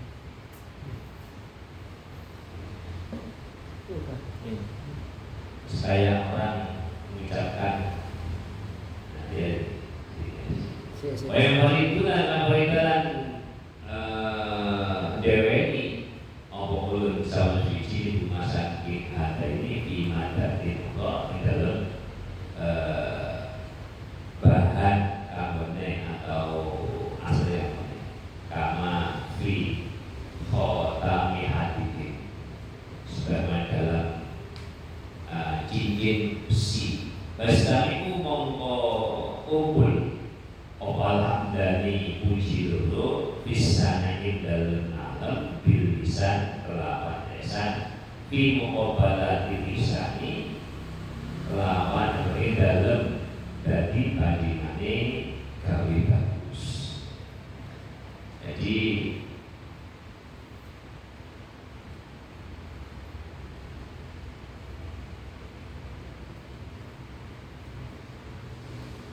Saya orang mengucapkan dia yang itu kan peringatan DWI apa ulun sama suci rumah sakit ada ini di Madatin kok di dalam bahan karbonnya atau asli kama fi khotami hadidin sebagaimana dalam cincin besi. Bahasa itu mongko kumpul obalah dari puji lulu bisana dalam alam bilisan kelawan lesan di muqabalah dipisani kelawan dalam dari bandingane gawe bagus. Jadi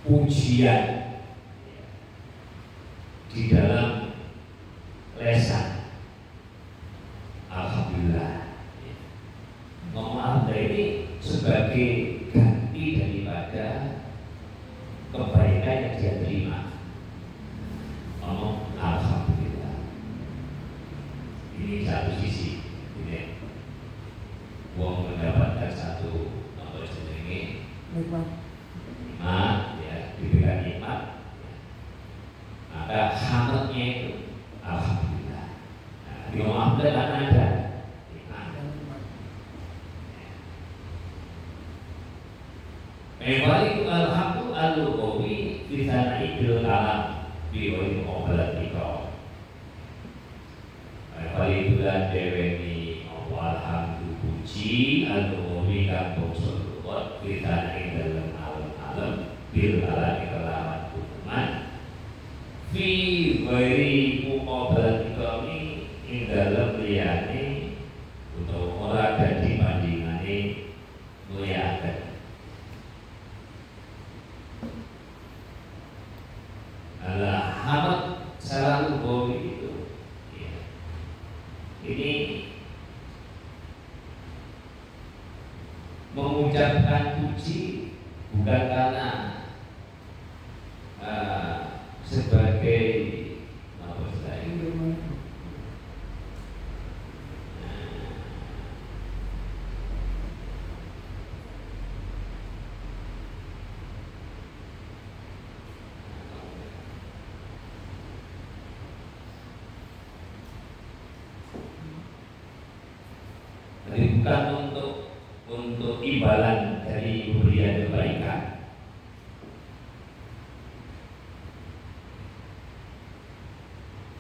pujian di dalam lesan alhamdulillah ngomong alhamdulillah ini sebagai ganti daripada kebaikan yang dia terima. Ngomong alhamdulillah ini satu sisi ini uang mendapatkan satu nomor jenenge nikmat ya, diberikan nikmat, maka hamatnya itu alhamdulillah. Nah, di ngomong alhamdulillah kan ada nikmat. Memang itu alhamdulillah al-qawi di sana idul alam di wali obat itu. Memang itu dan deweni alhamdulillah puji al-qawi kan bongsul buat di sana dalam alam bil alam kelawan hukuman fi ghairi muqabalat kami ing dalam liyane utawa ora dadi bandingane muliakan. Alah hamad selalu boleh itu ya. Ini mengucapkan puji bukan karena sebagai apa istilahnya jadi bukan untuk imbalan dari pemberian kebaikan.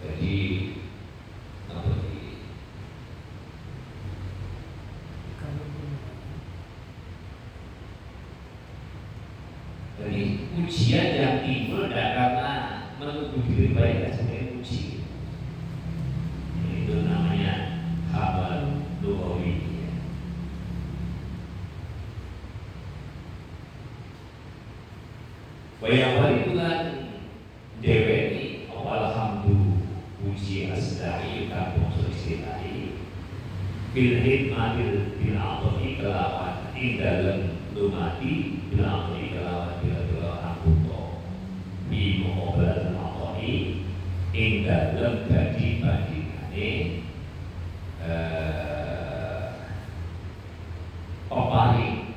Jadi apa ini? Jadi pujian yang timbul tidak karena menuduh diri baik sebagai puji. Itu namanya khabar lugawi. Bayang itu kan DWI alhamdulillah puji asdahi kampung sosialisasi bil hikmatil bil aqli kelawan ing dalem lumati bil aqli kelawan bil angkuto bi muqabalat aqli ing dalem dadi bandingane peparing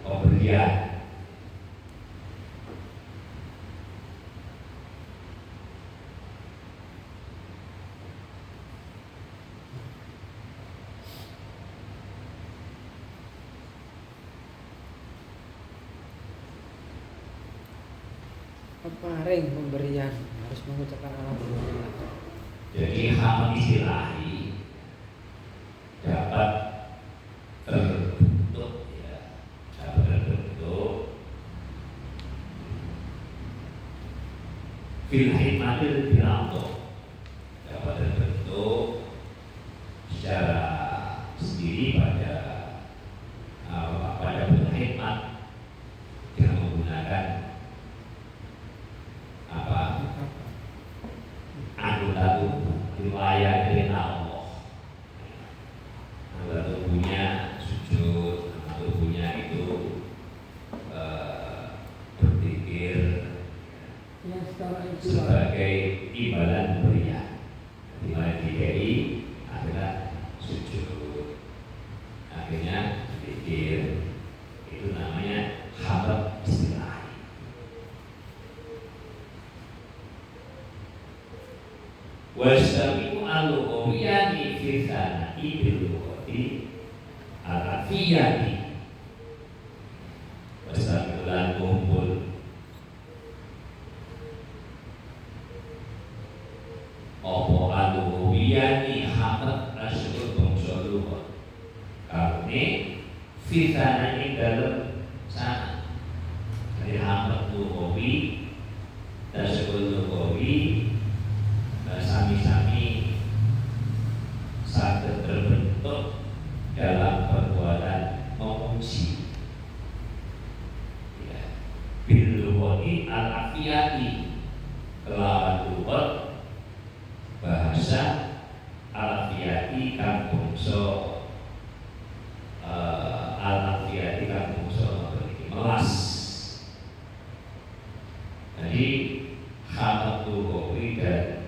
pemberian. Peparing pemberian harus mengucapkan alhamdulillah. Jadi hamad istilahi dapat terbentuk ya, dapat terbentuk fil hikmatil bilanto, dapat terbentuk secara sendiri pada hikmat dengan menggunakan anggota tubuh riwayat dari Allah. imbalan pemberian. Dimana diberi akhirnya sujud, akhirnya pikir, itu namanya hamd istilah. Wasami'u al-lughawiyani fi sana'i bil-lughati al-afiyati. Wasami'u al-kumpul opo al-lughawiyani hamd asyur bangsa lughat. Karena fi sana'i dalam sana. Jadi hamd lughawi, tasyur lughawi sami-sami saged terbentuk dalam perbuatan memuji, ya. Bil-lughati al-afiyati, kelawan lughat bahasa al-afiyati kang bangsa al-afiyati kang bangsa melas. Jadi hamd lughawi dan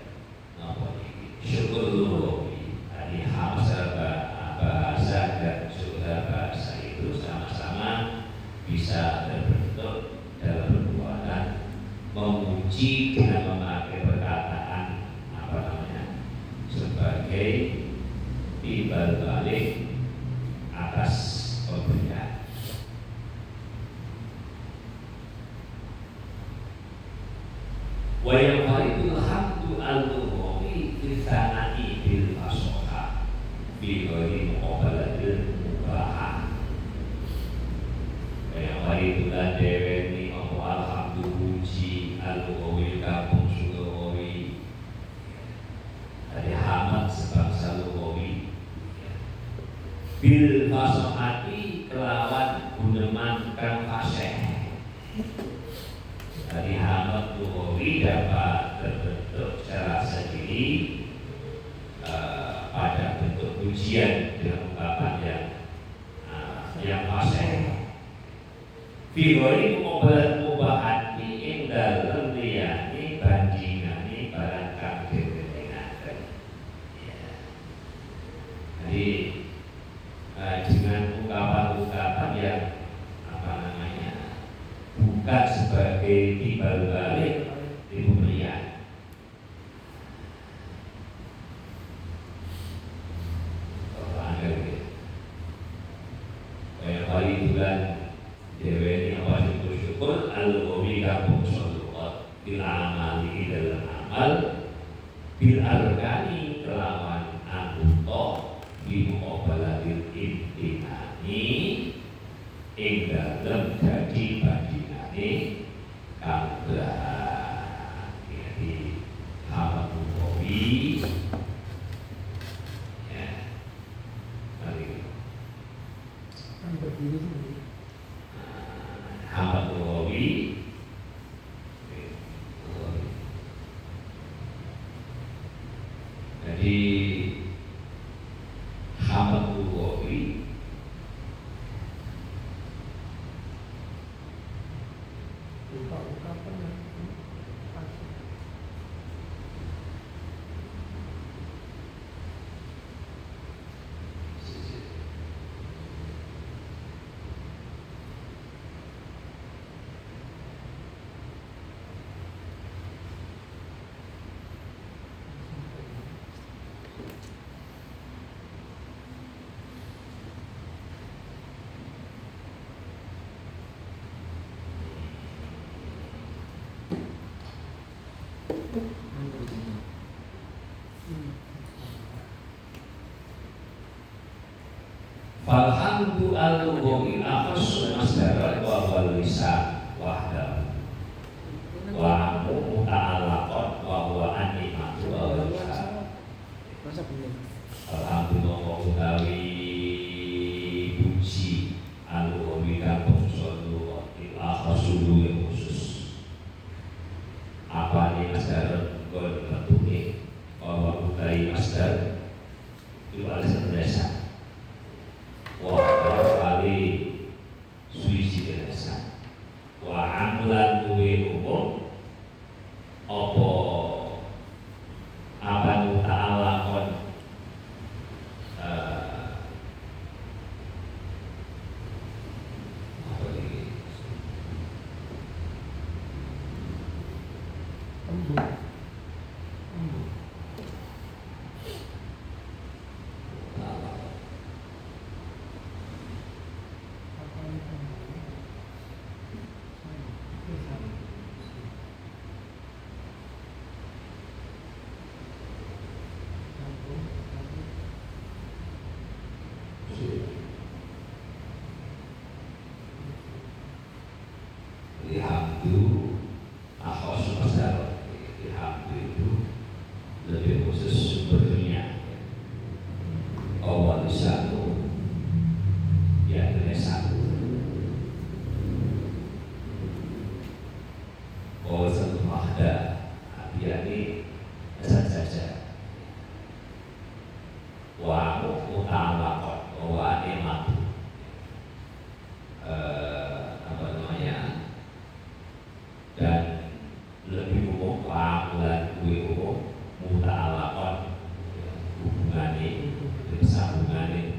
syukur lughawi, tadi bahasa dan syukur bahasa itu sama-sama bisa terbentuk dalam perbuatan memuji dengan memakai perkataan sebagai timbal balik atas pemberian. Wa yang itu hamdu al-lughawi fi sana'i bil ashaha fi ghairi muqabalatil mubahah. Wa itu lan deweni apa alhamdu puji al-lughawi kampung lughawi. Dari hamd sebangsa lughawi bil fasahati kelawan guneman kang fasih. Dari hamd lughawi dapat terbentuk secara sendiri pada bentuk pujian dengan ungkapan yang fasih. Figuri mubahati ing dalem liyane bandingane barang kang diwenehaken. Jadi dengan ungkapan-ungkapan yang bukan sebagai timbal balik di pemberian. Kayak kali bulan deweni apa syukur al-lughawi kampung sholawat bil amali dalam amal bil arkani kelawan anggota di muqabalatil imtinani ing dalem jadi bandingane kang jadi hamd lughawi ya mari Kan berdiri sendiri. hamd lughawi jadi hamd lughawi Ungkapan yang pasti. Falhamdu al-lughawi akhassu masdaran wa wal lisan wahdahu wa amu ta'allaqat wa huwa an-ni'matu wa wal Masa bener. alhamdulillah utawi puji al-lughawi kang bangsa lughawi akhassu yang khusus apa ni masdaran kol bentuke wa utawi masdar itu alasan dasar kali suisi desa wa amlan duwe umum apa kesan saja. Wa mutalaqat wa nikmat. Apa namanya? Dan lebih umum lan kuwi umum mutalaqat hubungane sambungane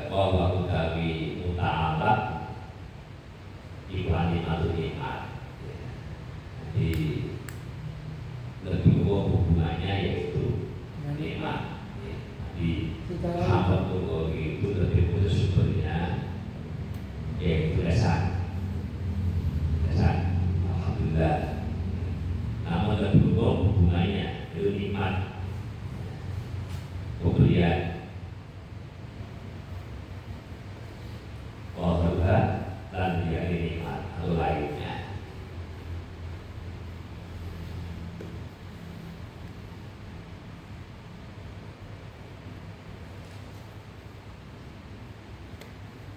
bahwa utawi muta'alaq iklan atau nikmat. Jadi lebih umum hubungannya yaitu nikmat. Di hamba Tuhan itu lebih khusus sumbernya yaitu lesan. Alhamdulillah. Namun lebih umum hubungannya itu nikmat. Pemberian wahula dan dia nikmat atau lainnya.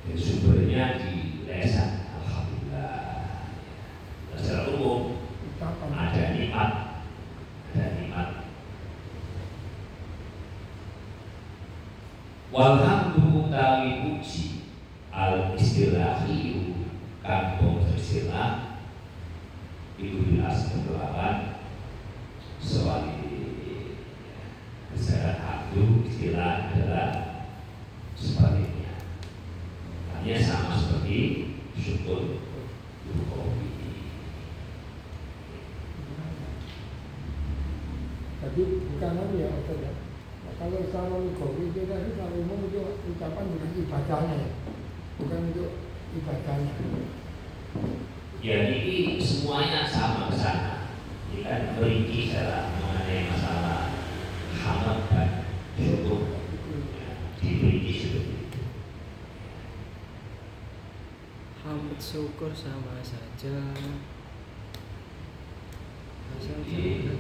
Dan sumbernya di lesan. Alhamdulillah. Secara umum ada nikmat. Walhamdu utawi puji al istilahi kantong istilah itu bilas berlawan soal secara hamdu istilah adalah sebaliknya, hanya sama seperti syukur kopi. Jadi bukan lagi ya Ustaz ya. Kalau sama kopi itu tadi kalau umum itu ucapan bukan ibadahnya ya, bukan untuk ibadahnya. Ya ini semuanya sama ke sana. Ini kan merinci secara mengenai masalah hamd dan syukur. Ya, diperinci seperti itu. Hamd syukur sama saja. Asal Jadi,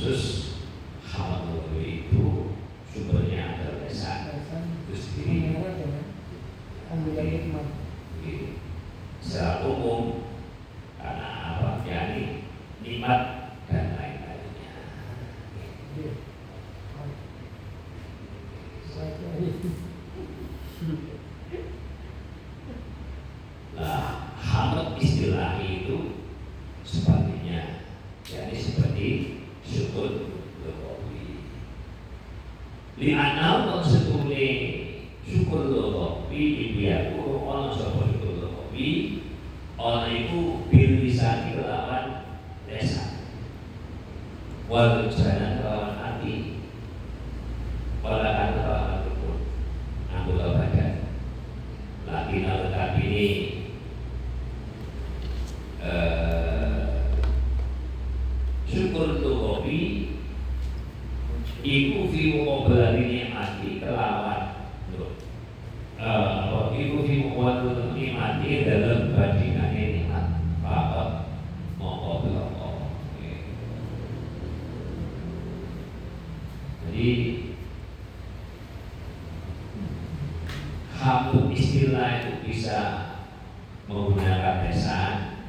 khusus hamd itu sumbernya adalah lesan itu sendiri. Alhamdulillah nikmat. Secara umum karena apa? Yani nikmat dan lain-lainnya. Nah, hamd istilah itu sebaliknya, yani seperti syukur lughawi. Li'anna maksudune syukur lughawi iku ya ana sapa syukur lughawi ana iku bil lisan kelawan lesan. Wal jana kelawan hati. Wala kan kelawan tubuh. Anggota badan. Lakin al ini syukur lughawi iku fi muqabalati nikmati kelawan iku fi muqabalati nikmati dalam bandingane nikmat apa mongko beloko. Jadi hamd istilah itu bisa menggunakan lesan,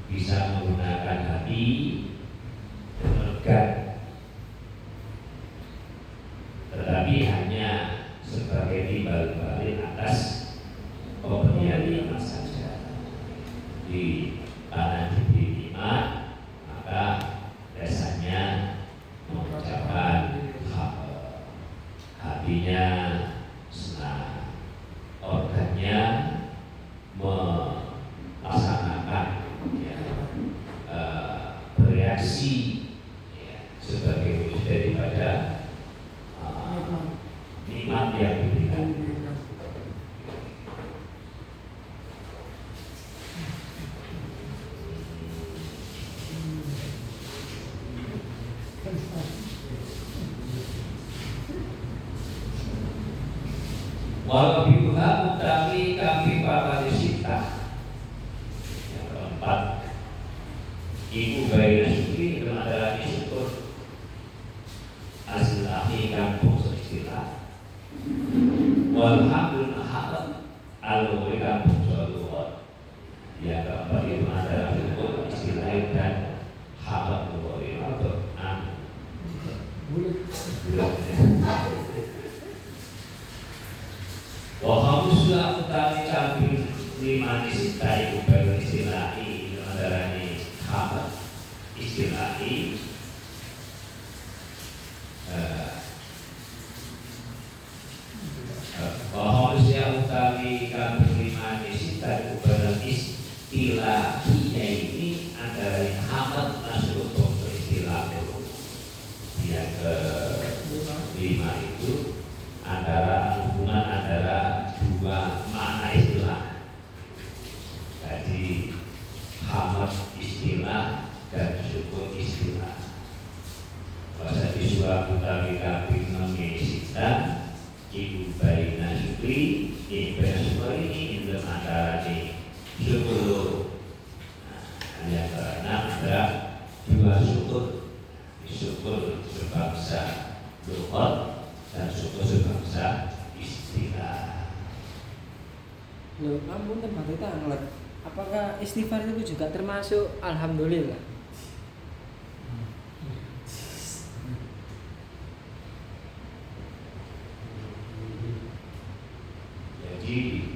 bisa menggunakan hati, menekan, tetapi hanya sebagai timbal balik atas pemberian nikmat saja. Di tanah diberi nikmat, maka lesannya mengucapkan hatinya senang, organnya melaksanakan bereaksi sebagai wujud daripada nikmat yang diberikan. Walau biuha utawi kami papat sita. Yang keempat, ibu bayi syukri adalah syukur aslahi kampung seistilah. Walhamdulillah al-Mu'min kampung sholawat. Yang keempat itu adalah syukur istilah dan hamd atau wa khamsulah utawi kami lima disita ibu baru istilahi mendarani hamd istilahi wa khamsulah utawi kami lima disita ibu baru istilahi ini adalah hamd masuk untuk istilah yang kelima itu antara hubungan antara dua makna istilah. Jadi hamd istilah dan syukur istilah. Bahasa Iswa utawi kami mengisita ibu baina syukri ibu syukur ini dalam antara ini syukur. Yang keenam ada dua syukur. Syukur berbangsa lughat dan syukur berbangsa istilah. Loh, ampun Pak Tita ngeliat. Apakah istighfar itu juga termasuk alhamdulillah? Jadi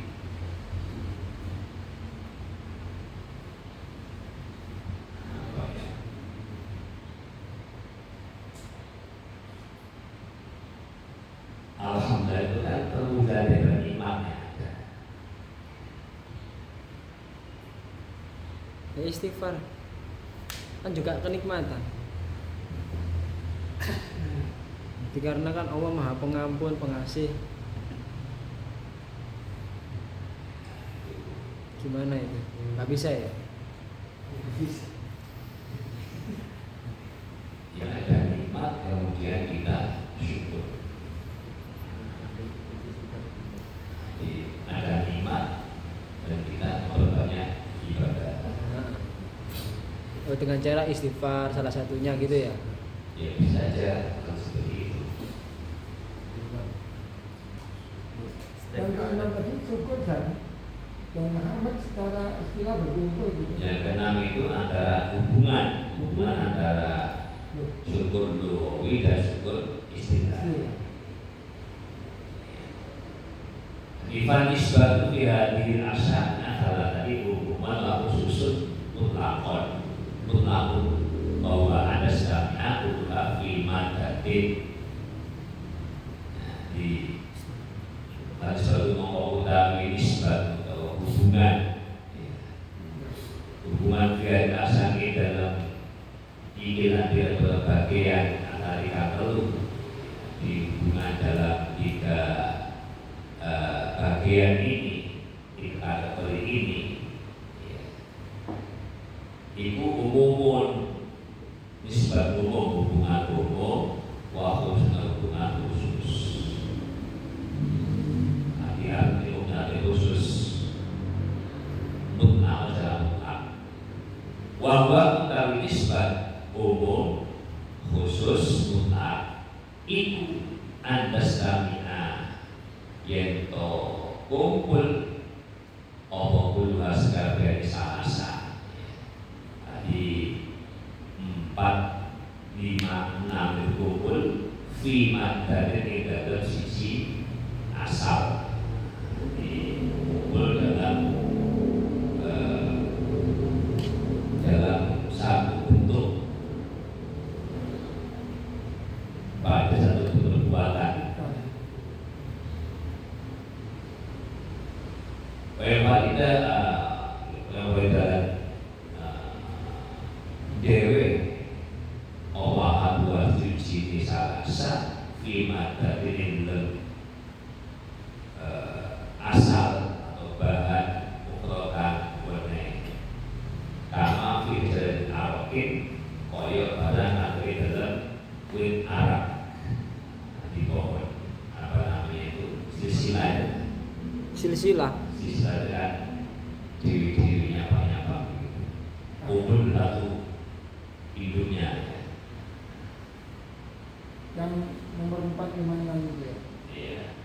alhamdulillah itu kan permudah dengan imannya. Ya, istighfar kan juga kenikmatan. Dikarenakan Allah Maha Pengampun, Pengasih. Gimana itu? Gak bisa ya? Yang ada nikmat kemudian kita syukur. Ada nikmat dan kita berbanyak ibadah. Oh, dengan cara istighfar salah satunya gitu ya? Ya bisa saja seperti itu. Dan keenam tadi syukur dan hamd secara istilah berkumpul gitu. Yang keenam itu antara hubungan antara syukur lughwi dan syukur istilah. Ifan isbatu fi hadhihi al-ashan adalah tadi hubungan wa khususun mutlaqon bahwa ada stamina ulah fi madatin di tadi selalu ngomong utawi nisbat atau hubungan fi hadhihi al-ashan dalam ikilah dia berbagian antara perlu di hubungan dalam tiga bagian ini, di kategori ini, ya. Ibu umumun, nisbat umum, hubungan umum, waktu hubungan khusus. Hati-hati hubungan khusus, mutna secara mutlak. Wabah utawi nisbat umum, khusus mutlak, iku andas kamina yen to kumpul apa kuluha sekalian salasa. Tadi 4, 5, 6 kumpul fi madatin dalam sisi asal. Kumpul dalam satu bentuk pada satu bentuk perbuatan. Kita dewe Allah buat suci di salasa lima dari asal atau bahan ukrokan warna kama fitur arokin koyo barang atau dalam kulit Arab di pohon apa namanya itu silsilah silsilah. sisa dan diri-dirinya banyak begitu. Kumpul satu hidupnya. Yang nomor 4 gimana gitu ya? Iya.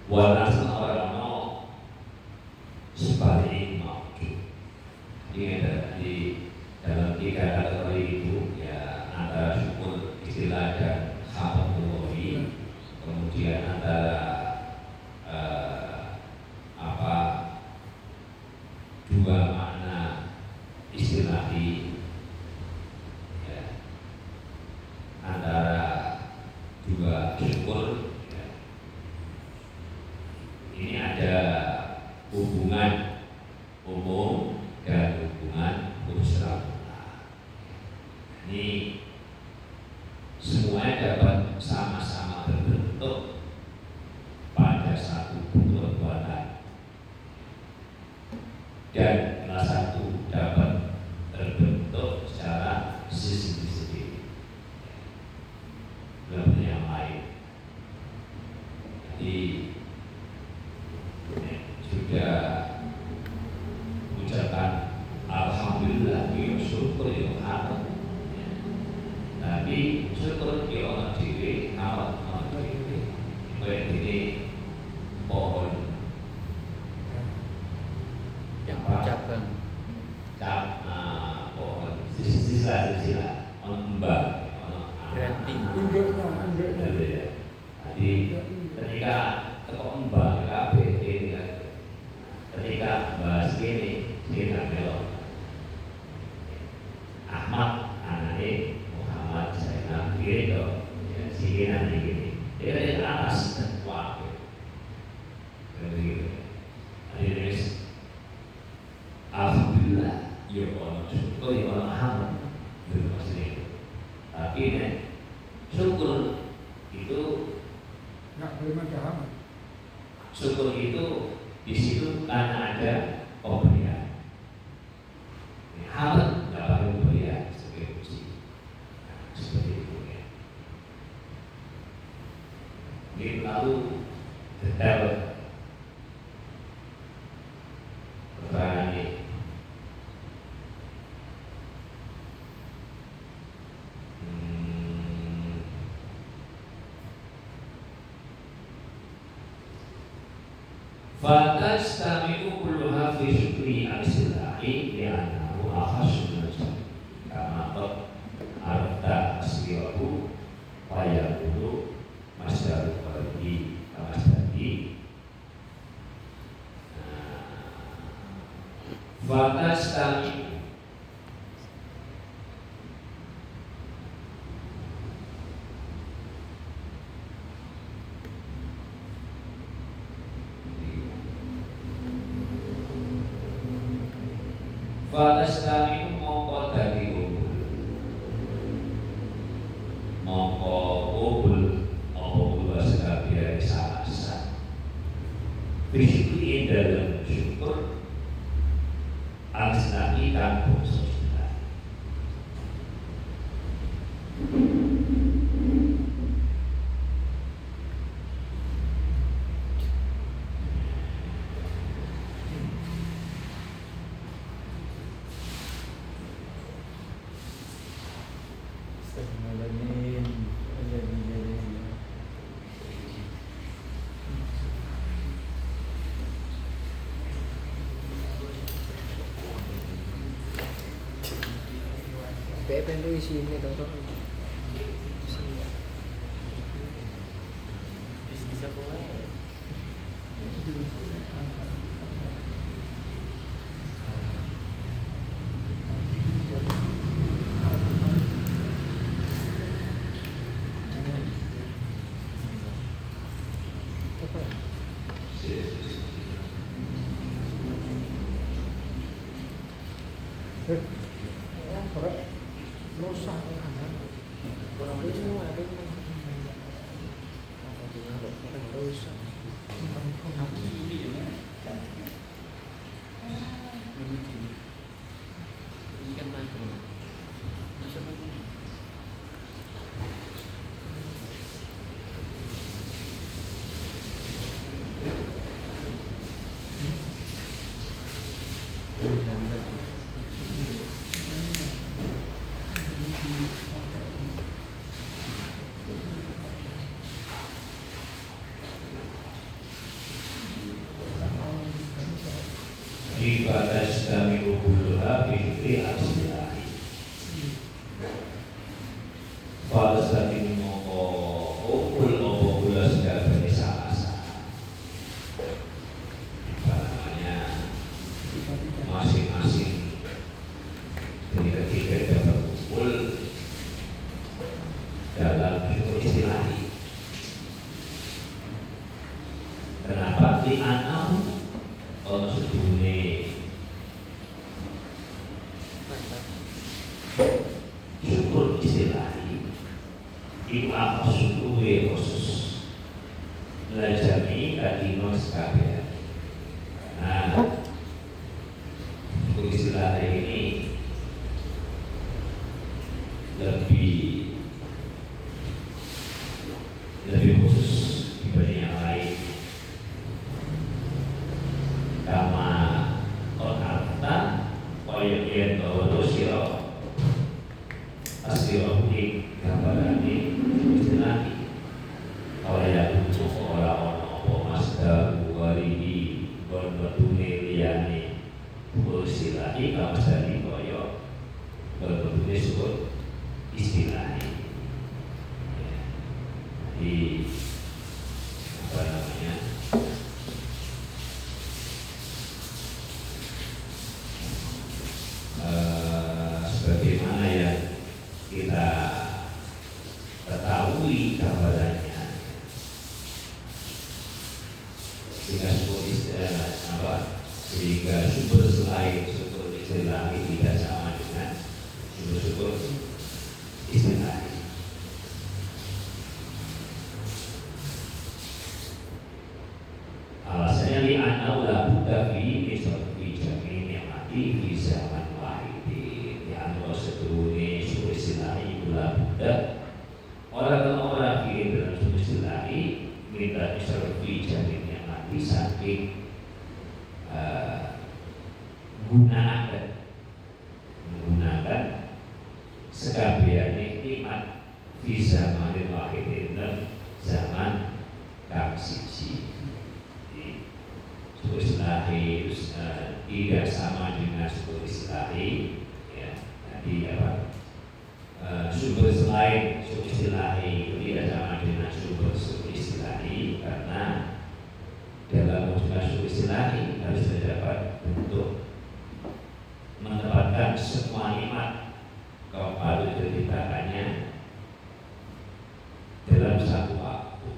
Walaupun orang mau sebalik mau ini ada di dalam 3 kategori itu ya, antara syukur istilah dan hamdulillah, kemudian antara dua makna istilahi ya, antara dua syukur ya. Ini ada hubungan umum dan hubungan khusus. Ini semuanya dapat sama-sama terbentuk pada satu perbuatan, dan salah satu dapat terbentuk secara sendiri-sendiri dalam yang lain. Jadi juga ucapan alhamdulillah ya syukur ya Allah. Tapi syukur ya Allah diri awal diri. Baik ini pohon Yang mengucapkan pohon sila embang Granting. Induknya. jadi ketika teko embang kabeh ini kan, ketika bahas ini kita melok Ahmad anake Muhammad Zainal gitu ya, sikinan ini dia dari atas dan kuat gitu. Jadi alhamdulillah ya Allah syukur ya Allah hamd itu maksudnya itu. Tapi nih syukur itu Nggak boleh macam. syukur itu di situ karena ada pemberian. Hamd dapat pemberian sebagai puji. Seperti itu ya. Ini lalu detail keterangan ini. Fatastami'u kulluha fi syukri al-istilahi li'annahu akhassu min kama qad arda asbiyahu wa yaqulu masdaru qalbi kamasdari. Fatastami'u Fatastami'u mongko dadi kubul, mongko kubul apa kubul sekalian salasa bersyukuri dalam syukur al-islami dan khusus. BPN itu isi ini tuh. bisa mulai. Jadi harus dilatih. Pada saat ini mau kumpul segala salah. Apa namanya? Masing-masing ketika kita berkumpul dalam istilah ini. Kenapa di anak orang sedune syukur istilah ini iku apa syukur khusus melajari kadino sekalian. Nah, syukur istilah ini lebih khusus dibanding yang lain. Kama konarta koyok yen bawa siro asiro unik gambaran ini istilahnya oleh yang butuh orang-orang masdar warihi berbetulnya liyane bersilahi kama dari koyok berbetulnya sebut istilahnya. Di apa namanya sebagaimana yang kita ketahui gambarannya sehingga sumber selain sumber istilah tidak sama dengan sumber istilah. Alasannya li anau la buddha fi misal jamin yang mati di zaman wahidi ya anu sedurunge suku istilahi la buddha orang kiri dalam suku istilahi minta misal jamin yang mati saking menggunakan sekabiane nikmat di zaman wahidi dan zaman kang siji. Suku istilahi tidak sama dengan suku istilahi ya. Jadi apa sumber selain suku istilahi itu tidak sama dengan sumber suku istilahi karena dalam wujud suku istilahi harus terdapat bentuk menempatkan semua nikmat kepada diciptakannya dalam satu waktu.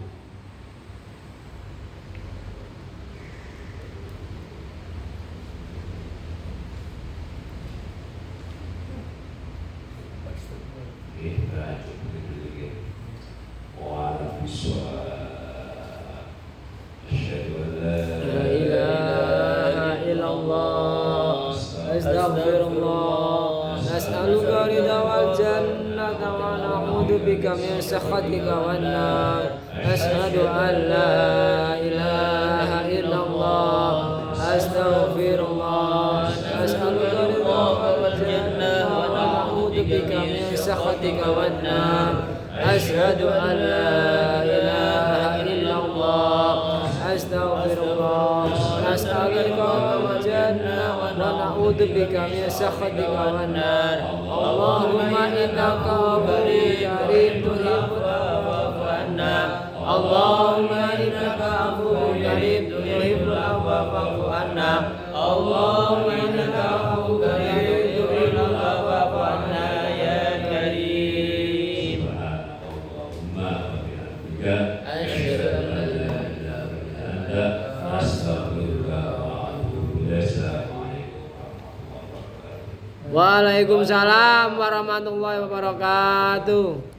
Astaghfirullah. Nas'aluka ridha wal jannata wa na'udzu bika min sakhatika wan nar. Asyhadu an la ilaha illallah. Astaghfirullah. Nas'aluka ridha wal jannata wa na'udzu bika min sakhatika wan nar. Asyhadu an la ilaha illallah. Astaghfirullah. Nas'aluka wal jannata wa na'udzu bika min sakhatika wan nar. Allahumma innaka afuwwun karim tuhibbul afwa fa'fu anna. Allahumma innaka afuwwun karim tuhibbul afwa fa'fu anna. Allahumma innaka afuwwun karim tuhibbul afwa fa'fu anna ya karim. Allahumma wa bihamdika asyhadu an la ilaha illa anta astaghfiruka wa atubu ilaik. Waalaikumsalam warahmatullahi wabarakatuh.